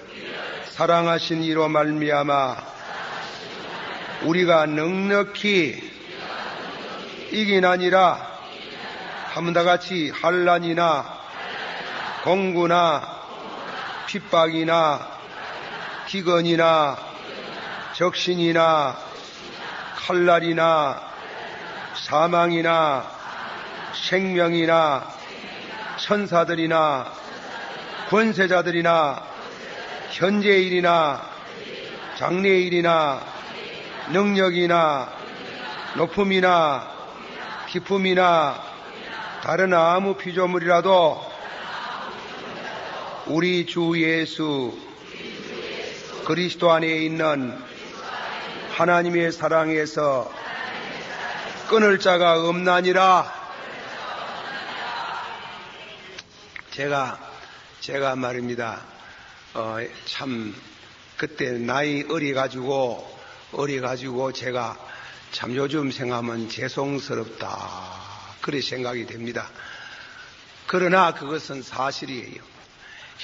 사랑하신 이로 말미암아 우리가 넉넉히 이기나니라. 한번 다 같이 환난이나 공고나 핍박이나 기근이나 적신이나 칼날이나 사망이나 생명이나 천사들이나 권세자들이나 현재일이나 장래일이나 능력이나 높음이나 기쁨이나 다른 아무 피조물이라도 우리 주 예수 그리스도 안에 있는 하나님의 사랑에서 끊을 자가 없나니라. 제가 말입니다. 참 그때 나이 어려가지고 제가 참 요즘 생각하면 죄송스럽다 그런 생각이 됩니다. 그러나 그것은 사실이에요.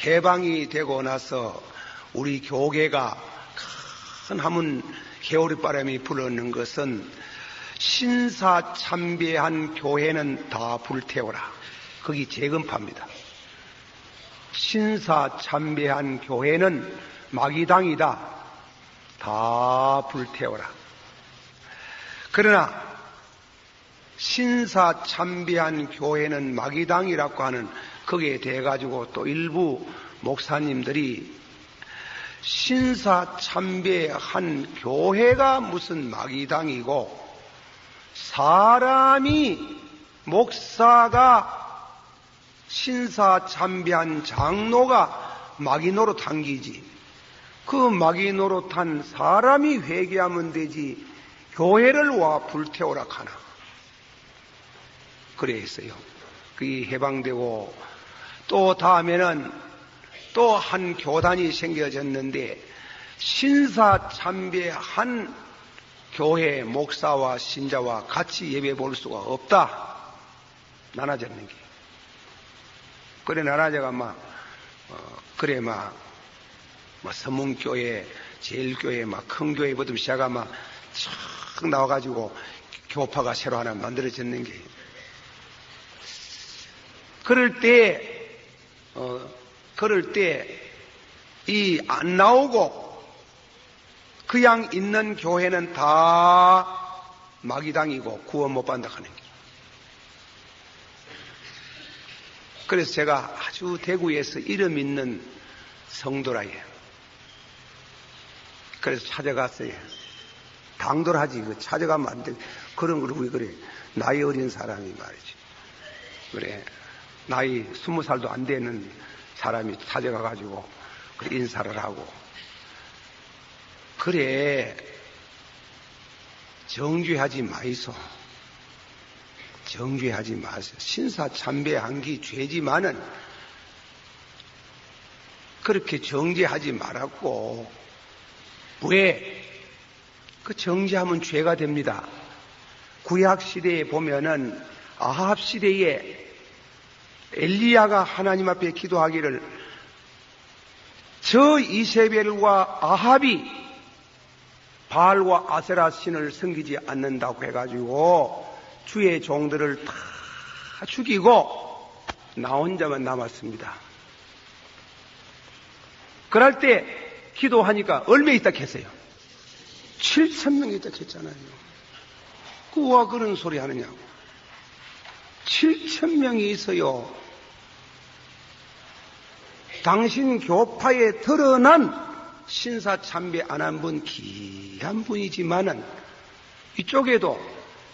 해방이 되고 나서 우리 교계가 큰 한문 개오리바람이 불었는 것은 신사참배한 교회는 다 불태워라. 거기 재건파입니다. 신사참배한 교회는 마귀당이다. 다 불태워라. 그러나 신사참배한 교회는 마귀당이라고 하는 거기에 대해 가지고 또 일부 목사님들이 신사참배한 교회가 무슨 마귀당이고 사람이 목사가 신사참배한 장로가 마귀 노릇한 기지 그 마귀 노릇한 사람이 회개하면 되지 교회를 와 불태우라 하나. 그래 했어요. 그게 해방되고 또 다음에는 또 한 교단이 생겨졌는데 신사참배한 교회 목사와 신자와 같이 예배 볼 수가 없다. 나눠졌는 게. 그래 나눠져가 서문교회, 제일교회, 큰 교회부터 시작하면 촥 나와가지고 교파가 새로 하나 만들어졌는 게. 그럴 때, 이 안 나오고 그냥 있는 교회는 다 마귀당이고 구원 못 받는다 하는 게. 그래서 제가 아주 대구에서 이름 있는 성도라예요. 그래서 찾아갔어요. 당돌하지. 찾아가면 안 돼. 그런 걸 우리 그래. 나이 어린 사람이 말이지. 그래. 나이 20살도 안 되는 사람이 찾아가가지고 인사를 하고. 그래. 정죄하지 마이소. 정죄하지 마세요. 신사참배한 게 죄지만은 그렇게 정죄하지 말았고, 왜? 그 정죄하면 죄가 됩니다. 구약 시대에 보면은 아합 시대에 엘리야가 하나님 앞에 기도하기를 저 이세벨과 아합이 바알과 아세라 신을 섬기지 않는다고 해가지고 주의 종들을 다 죽이고 나 혼자만 남았습니다. 그럴 때 기도하니까 얼마 있다 했어요? 7,000명 있다 했잖아요. 그와 그런 소리 하느냐고. 7,000명이 있어요. 당신 교파에 드러난 신사참배 안 한 분 귀한 분이지만은 이쪽에도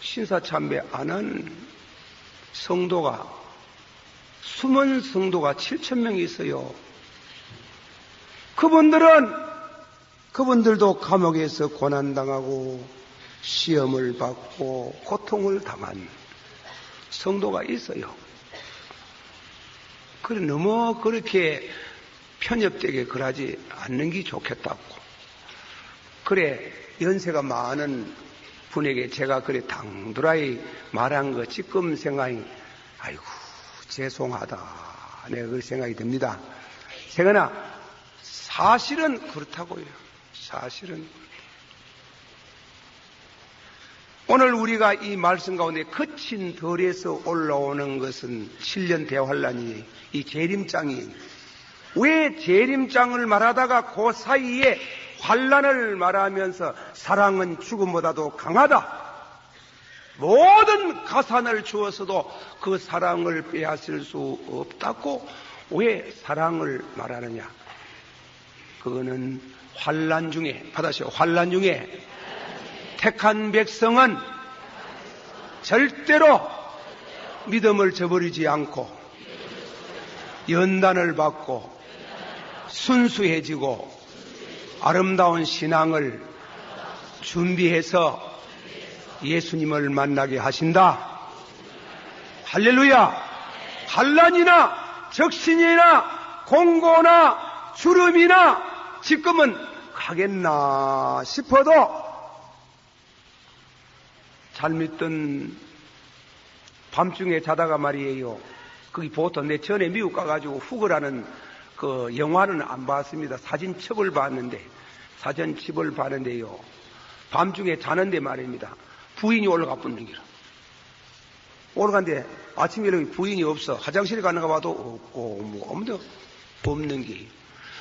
신사참배 안 한 성도가 숨은 성도가 7,000명이 있어요. 그분들도 감옥에서 고난당하고 시험을 받고 고통을 당한 성도가 있어요. 그래 너무 그렇게 편협되게 그러지 않는 게 좋겠다고. 그래 연세가 많은 분에게 제가 그래 당돌하게 말한 거 지금 생각이 아이고 죄송하다. 내가 그 생각이 듭니다. 세거나 사실은 그렇다고요. 사실은. 오늘 우리가 이 말씀 가운데 거친 덜에서 올라오는 것은 7년 대환란이 이 재림장이. 왜 재림장을 말하다가 그 사이에 환란을 말하면서 사랑은 죽음보다도 강하다. 모든 가산을 주어서도 그 사랑을 빼앗을 수 없다고 왜 사랑을 말하느냐. 그거는 환란 중에 받아시오. 환란 중에 택한 백성은 절대로 믿음을 저버리지 않고 연단을 받고 순수해지고 아름다운 신앙을 준비해서 예수님을 만나게 하신다. 할렐루야. 환난이나 적신이나 공고나 주름이나 지금은 가겠나 싶어도 잘 믿던 밤중에 자다가 말이에요. 거기 보통 내 전에 미국 가가지고 후거라는 그 영화는 안 봤습니다. 사진첩을 봤는데, 사진첩을 봤는데요. 밤중에 자는데 말입니다. 부인이 올라가 붙는 기라. 올라간데 아침에 부인이 없어. 화장실에 가는가 봐도 없고, 뭐, 아무도 없는 게.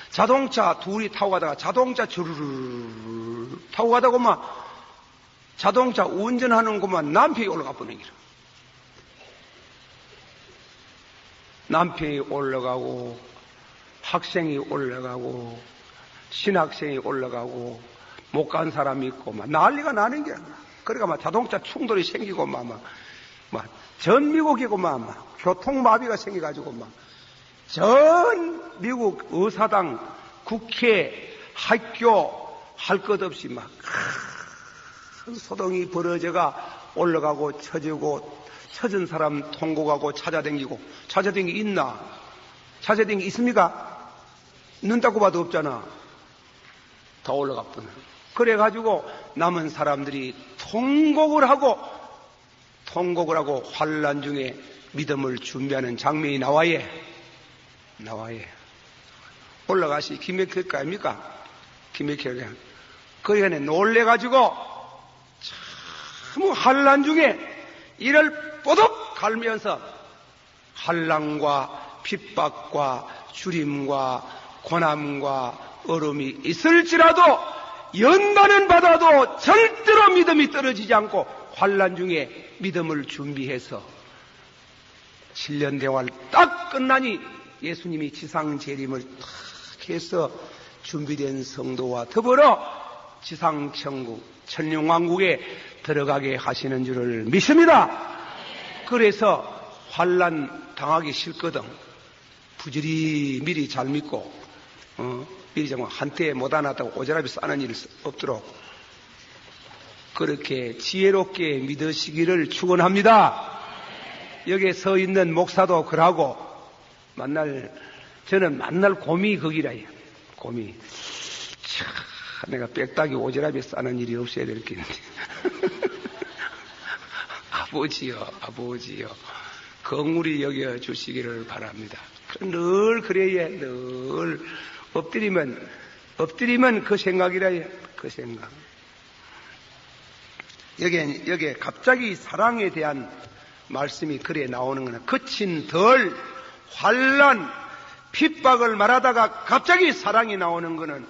자동차 둘이 타고 가다가 자동차 주르르 타고 가다가 막 자동차 운전하는 것만 남편이 올라가 보는 기라. 남편이 올라가고 학생이 올라가고 신학생이 올라가고 못 간 사람이 있고 막 난리가 나는 게 아니야. 그러니까 막 자동차 충돌이 생기고 막 전 미국이고 막 교통마비가 생겨가지고 막 전 미국 의사당 국회 학교 할 것 없이 막 큰 소동이 벌어져가 올라가고 쳐지고 쳐진 사람 통곡하고 찾아다니고. 찾아다니기 있나? 찾아다니기 있습니까? 눈 닦고 봐도 없잖아. 다 올라가 버려. 그래가지고 남은 사람들이 통곡을 하고 환난 중에 믿음을 준비하는 장면이 나와예. 올라가시 기맥힐 거 아닙니까? 기맥힐 거. 그러니까 놀래가지고 참 환난 중에 이를 뽀득 갈면서 환난과 핍박과 주림과 고난과 어려움이 있을지라도 연단은 받아도 절대로 믿음이 떨어지지 않고 환난 중에 믿음을 준비해서 7년 대화를 딱 끝나니 예수님이 지상 재림을 딱 해서 준비된 성도와 더불어 지상 천국 천령왕국에 들어가게 하시는 줄을 믿습니다. 그래서 환난 당하기 싫거든. 부지리 미리 잘 믿고 미리 정말 한때 못안았다고 오지랖이 싸는 일 없도록 그렇게 지혜롭게 믿으시기를 축원합니다. 여기에 서 있는 목사도 그러고 저는 만날 곰이 거기라요. 곰이 참 내가 빽딱이 오지랖이 싸는 일이 없어야 될 텐데 아버지요 긍휼히 여겨 주시기를 바랍니다. 늘 그래야 늘 엎드리면 그 생각이라요. 그 생각. 여기에 갑자기 사랑에 대한 말씀이 그래 나오는 거는 거친 덜 환난 핍박을 말하다가 갑자기 사랑이 나오는 거는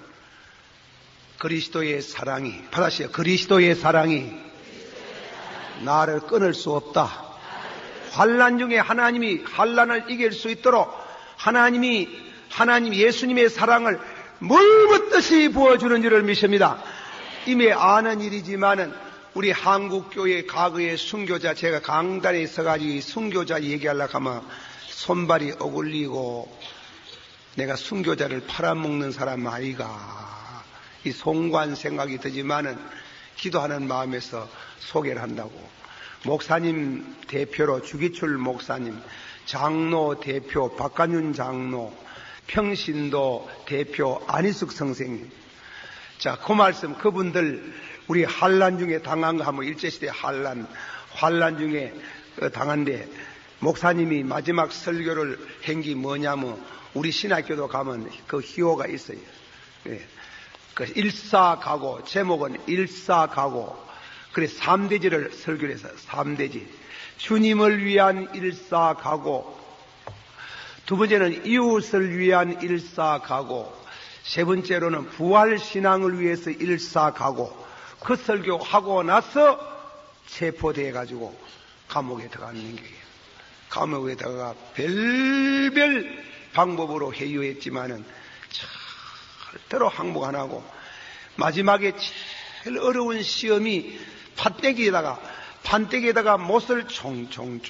그리스도의 사랑이 받아시오. 그리스도의 사랑이 나를 끊을 수 없다. 환난 중에 하나님이 환난을 이길 수 있도록 하나님 예수님의 사랑을 물붓듯이 부어주는 줄을 믿습니다. 이미 아는 일이지만은 우리 한국교회 과거의 순교자 제가 강단에 서가지고 순교자 얘기하려고 하면 손발이 어굴리고 내가 순교자를 팔아먹는 사람 아이가 이 송구한 생각이 들지만은 기도하는 마음에서 소개를 한다고. 목사님 대표로 주기출 목사님, 장로 대표 박간윤 장로, 평신도 대표 안희숙 선생님. 자, 그 말씀 그분들 우리 환난 중에 당한 거 하면 일제시대 환난 중에 당한데 목사님이 마지막 설교를 한 게 뭐냐면 우리 신학교도 가면 그 희호가 있어요. 예. 그 일사가고 제목은 일사가고 그래 3대지를 설교를 해서 3대지 주님을 위한 일사가고 두 번째는 이웃을 위한 일사가고 세 번째로는 부활신앙을 위해서 일사가고 그 설교하고 나서 체포돼 가지고 감옥에 들어가는 거예요. 감옥에 들어가 별별 방법으로 회유했지만은 절대로 항복 안 하고 마지막에 제일 어려운 시험이 판때기에다가 못을 총총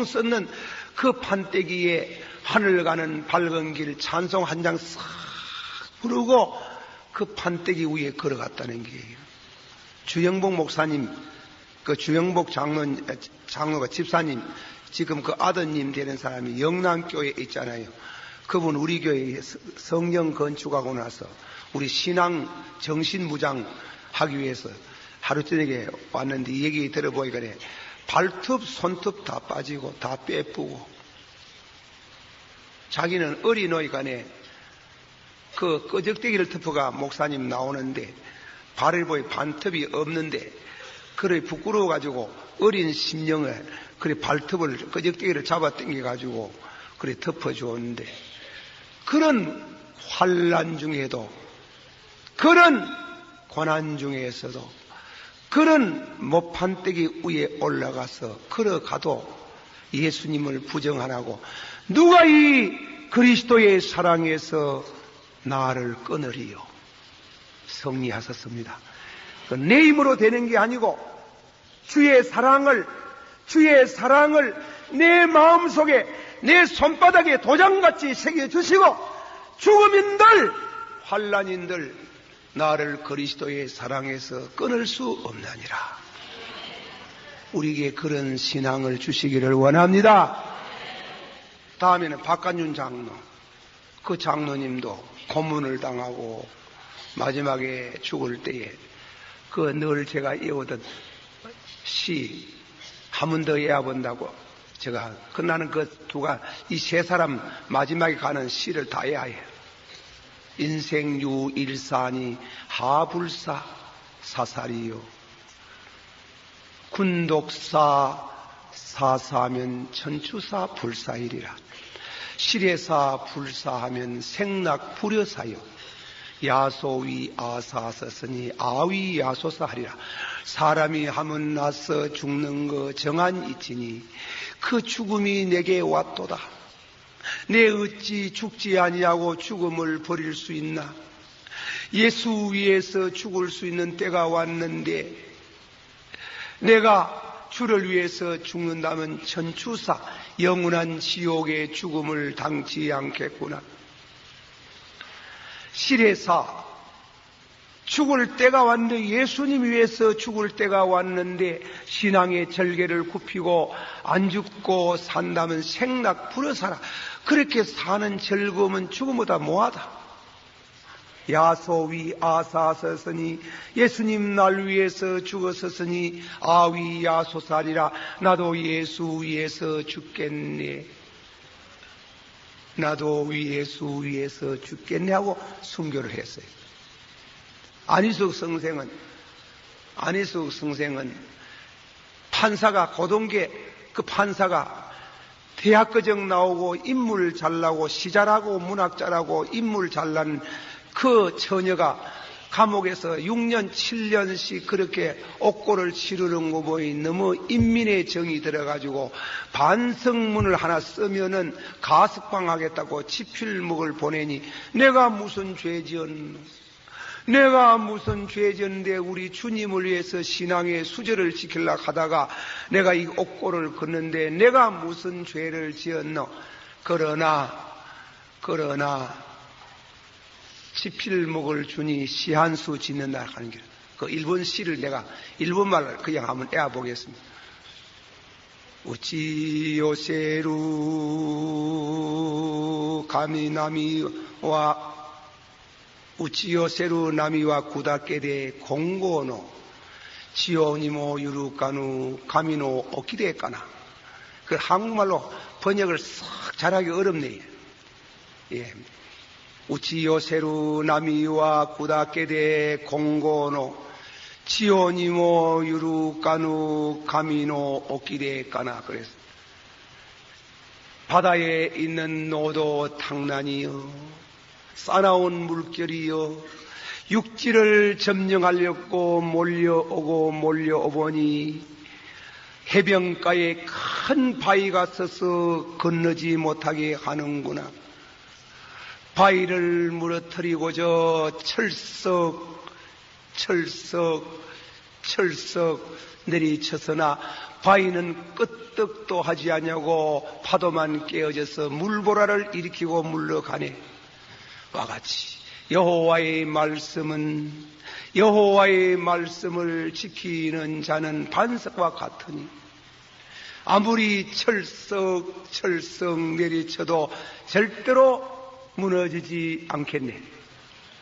썼는 그 판때기에 하늘 가는 밝은 길 찬송 한 장 싹 부르고 그 판때기 위에 걸어갔다는 게 주영복 목사님, 그 주영복 장로가 집사님, 지금 그 아드님 되는 사람이 영남교회에 있잖아요. 그분 우리 교회에 성령 건축하고 나서 우리 신앙 정신무장 하기 위해서 하루 저녁에 왔는데 이 얘기 들어보니까 발톱, 손톱 다 빠지고 다 빼쁘고 자기는 어린어이간에 그 끄적대기를 덮어가 목사님 나오는데 발을 보이 반톱이 없는데 그래 부끄러워가지고 어린 심령을 그래 발톱을 끄적대기를 잡아 당겨가지고 그래 덮어주었는데 그런 환난 중에도 그런 고난 중에서도 그런 못판때기 위에 올라가서 걸어가도 예수님을 부정 안 하고 누가 이 그리스도의 사랑에서 나를 끊으리요? 성리하셨습니다. 내 힘으로 되는 게 아니고 주의 사랑을 내 마음속에 내 손바닥에 도장같이 새겨주시고 죽음인들 환난인들 나를 그리스도의 사랑에서 끊을 수 없나니라. 우리에게 그런 신앙을 주시기를 원합니다. 다음에는 박간윤 장로. 그 장로님도 고문을 당하고 마지막에 죽을 때에 그 늘 제가 외우던 시 한 번 더 외워본다고 제가 나는 그 이 세 사람 마지막에 가는 시를 다 외워야 해요. 인생유일사니 하불사 사살이요 군독사 사사하면 천추사 불사이리라. 실해사 불사하면 생락 불여사요 야소위 아사서스니 아위 야소사 하리라. 사람이 하면 나서 죽는 거 정한 이치니 그 죽음이 내게 왔도다. 내 어찌 죽지 아니하고 죽음을 버릴 수 있나. 예수 위해서 죽을 수 있는 때가 왔는데 내가 주를 위해서 죽는다면 천추사 영원한 지옥의 죽음을 당치 않겠구나. 실해사 죽을 때가 왔는데 예수님 위해서 죽을 때가 왔는데 신앙의 절개를 굽히고 안 죽고 산다면 생락 불어사라. 그렇게 사는 즐거움은 죽음보다 뭐하다. 야소위 아사서서니 예수님 날 위해서 죽었었으니 아위 야소사리라. 나도 예수 위해서 죽겠네. 나도 예수 위해서 죽겠네 하고 순교를 했어요. 안희숙 성생은 판사가 고동계 그 판사가 대학 과정 나오고 인물 잘나고 시 잘하고 문학 잘하고 인물 잘난 그 처녀가 감옥에서 6년 7년씩 그렇게 옥고를 치르는 거 보니 너무 인민의 정이 들어가지고 반성문을 하나 쓰면은 가석방하겠다고 지필목을 보내니 내가 무슨 죄 지었노? 내가 무슨 죄 지었는데 우리 주님을 위해서 신앙의 수절을 지키려고 하다가 내가 이 옥고를 걷는데 내가 무슨 죄를 지었노? 그러나 지필목을 주니 시 한 수 짓는다 하는 게 그 일본 시를 내가 일본말을 그냥 한번 애워보겠습니다. 우치 요세루 가미나미와 우치요세루 나미와 구다케데 공고노 지오니모 유루카누 가미노 오키데까나. 그 한국말로 번역을 싹 잘하기 어렵네요. 예. 우치요세루 나미와 구다케데 공고노 지오니모 유루카누 가미노 오키데까나. 그래서 바다에 있는 노도 탕난이요 싸나운 물결이요 육지를 점령하려고 몰려오보니 해변가에 큰 바위가 서서 건너지 못하게 하는구나. 바위를 무너뜨리고저 철썩 내리쳐서나 바위는 끄떡도 하지 않냐고 파도만 깨어져서 물보라를 일으키고 물러가네. 와같이 여호와의 말씀을 지키는 자는 반석과 같으니 아무리 철썩 내리쳐도 절대로 무너지지 않겠네.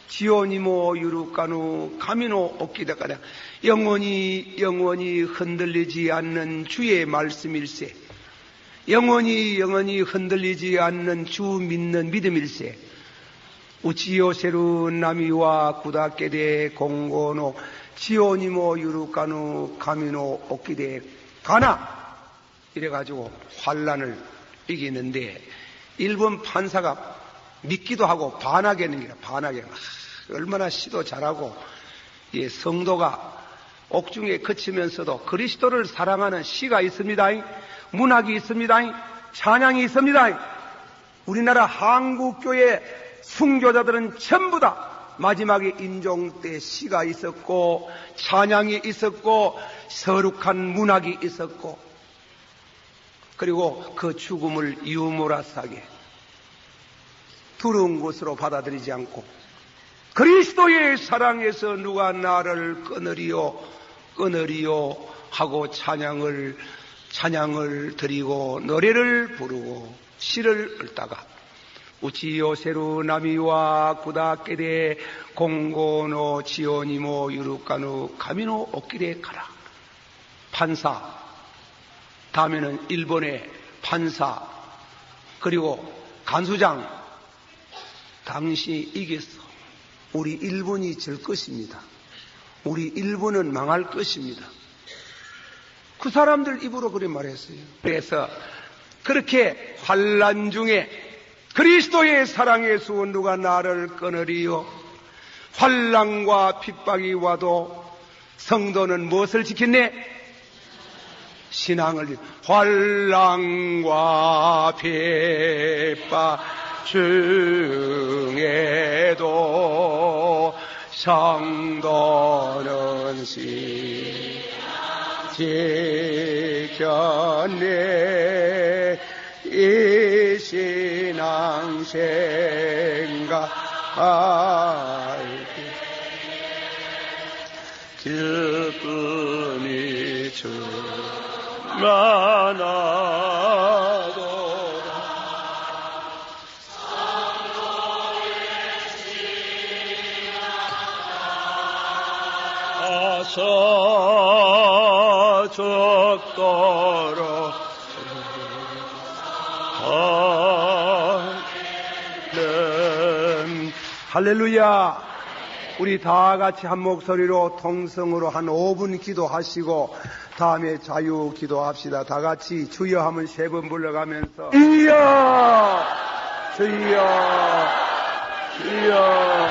지오니모 유루카누 가미노 오키다까다. 영원히 흔들리지 않는 주의 말씀일세. 영원히 흔들리지 않는 주 믿는 믿음일세. 우치요세루 나미와 구다케데 공고노 지오니모 유루카누 가미노 오키데 가나. 이래가지고 환란을 이기는데 일본 판사가 믿기도 하고 반하게는 게라. 반하게. 얼마나 시도 잘하고 예, 성도가 옥중에 그치면서도 그리스도를 사랑하는 시가 있습니다. 문학이 있습니다. 찬양이 있습니다. 우리나라 한국교회 순교자들은 전부 다 마지막에 임종 때 시가 있었고 찬양이 있었고 서룩한 문학이 있었고 그리고 그 죽음을 유머러스하게 두려운 것으로 받아들이지 않고 그리스도의 사랑에서 누가 나를 끊으리요 하고 찬양을 드리고 노래를 부르고 시를 읊다가 우치요 세루 나미와 구다께데 공고노 지오니모 유루카누 가미노 옥길에 가라. 판사, 다음에는 일본의 판사, 그리고 간수장, 당신이 이겼어. 우리 일본이 질 것입니다. 우리 일본은 망할 것입니다. 그 사람들 입으로 그래 말했어요. 그래서 그렇게 환난 중에 그리스도의 사랑에서 누가 나를 끊으리요? 환난과 핍박이 와도 성도는 무엇을 지켰네? 신앙을. 환난과 핍박 중에도 성도는 지켰네. 이 신앙 생각할 때 기쁨이 충만하도다. 아서 죽도록 할렐루야. 우리 다 같이 한 목소리로 통성으로 한 5분 기도하시고 다음에 자유 기도합시다. 다 같이 주여 하면 3번 불러가면서 주여 주여 주여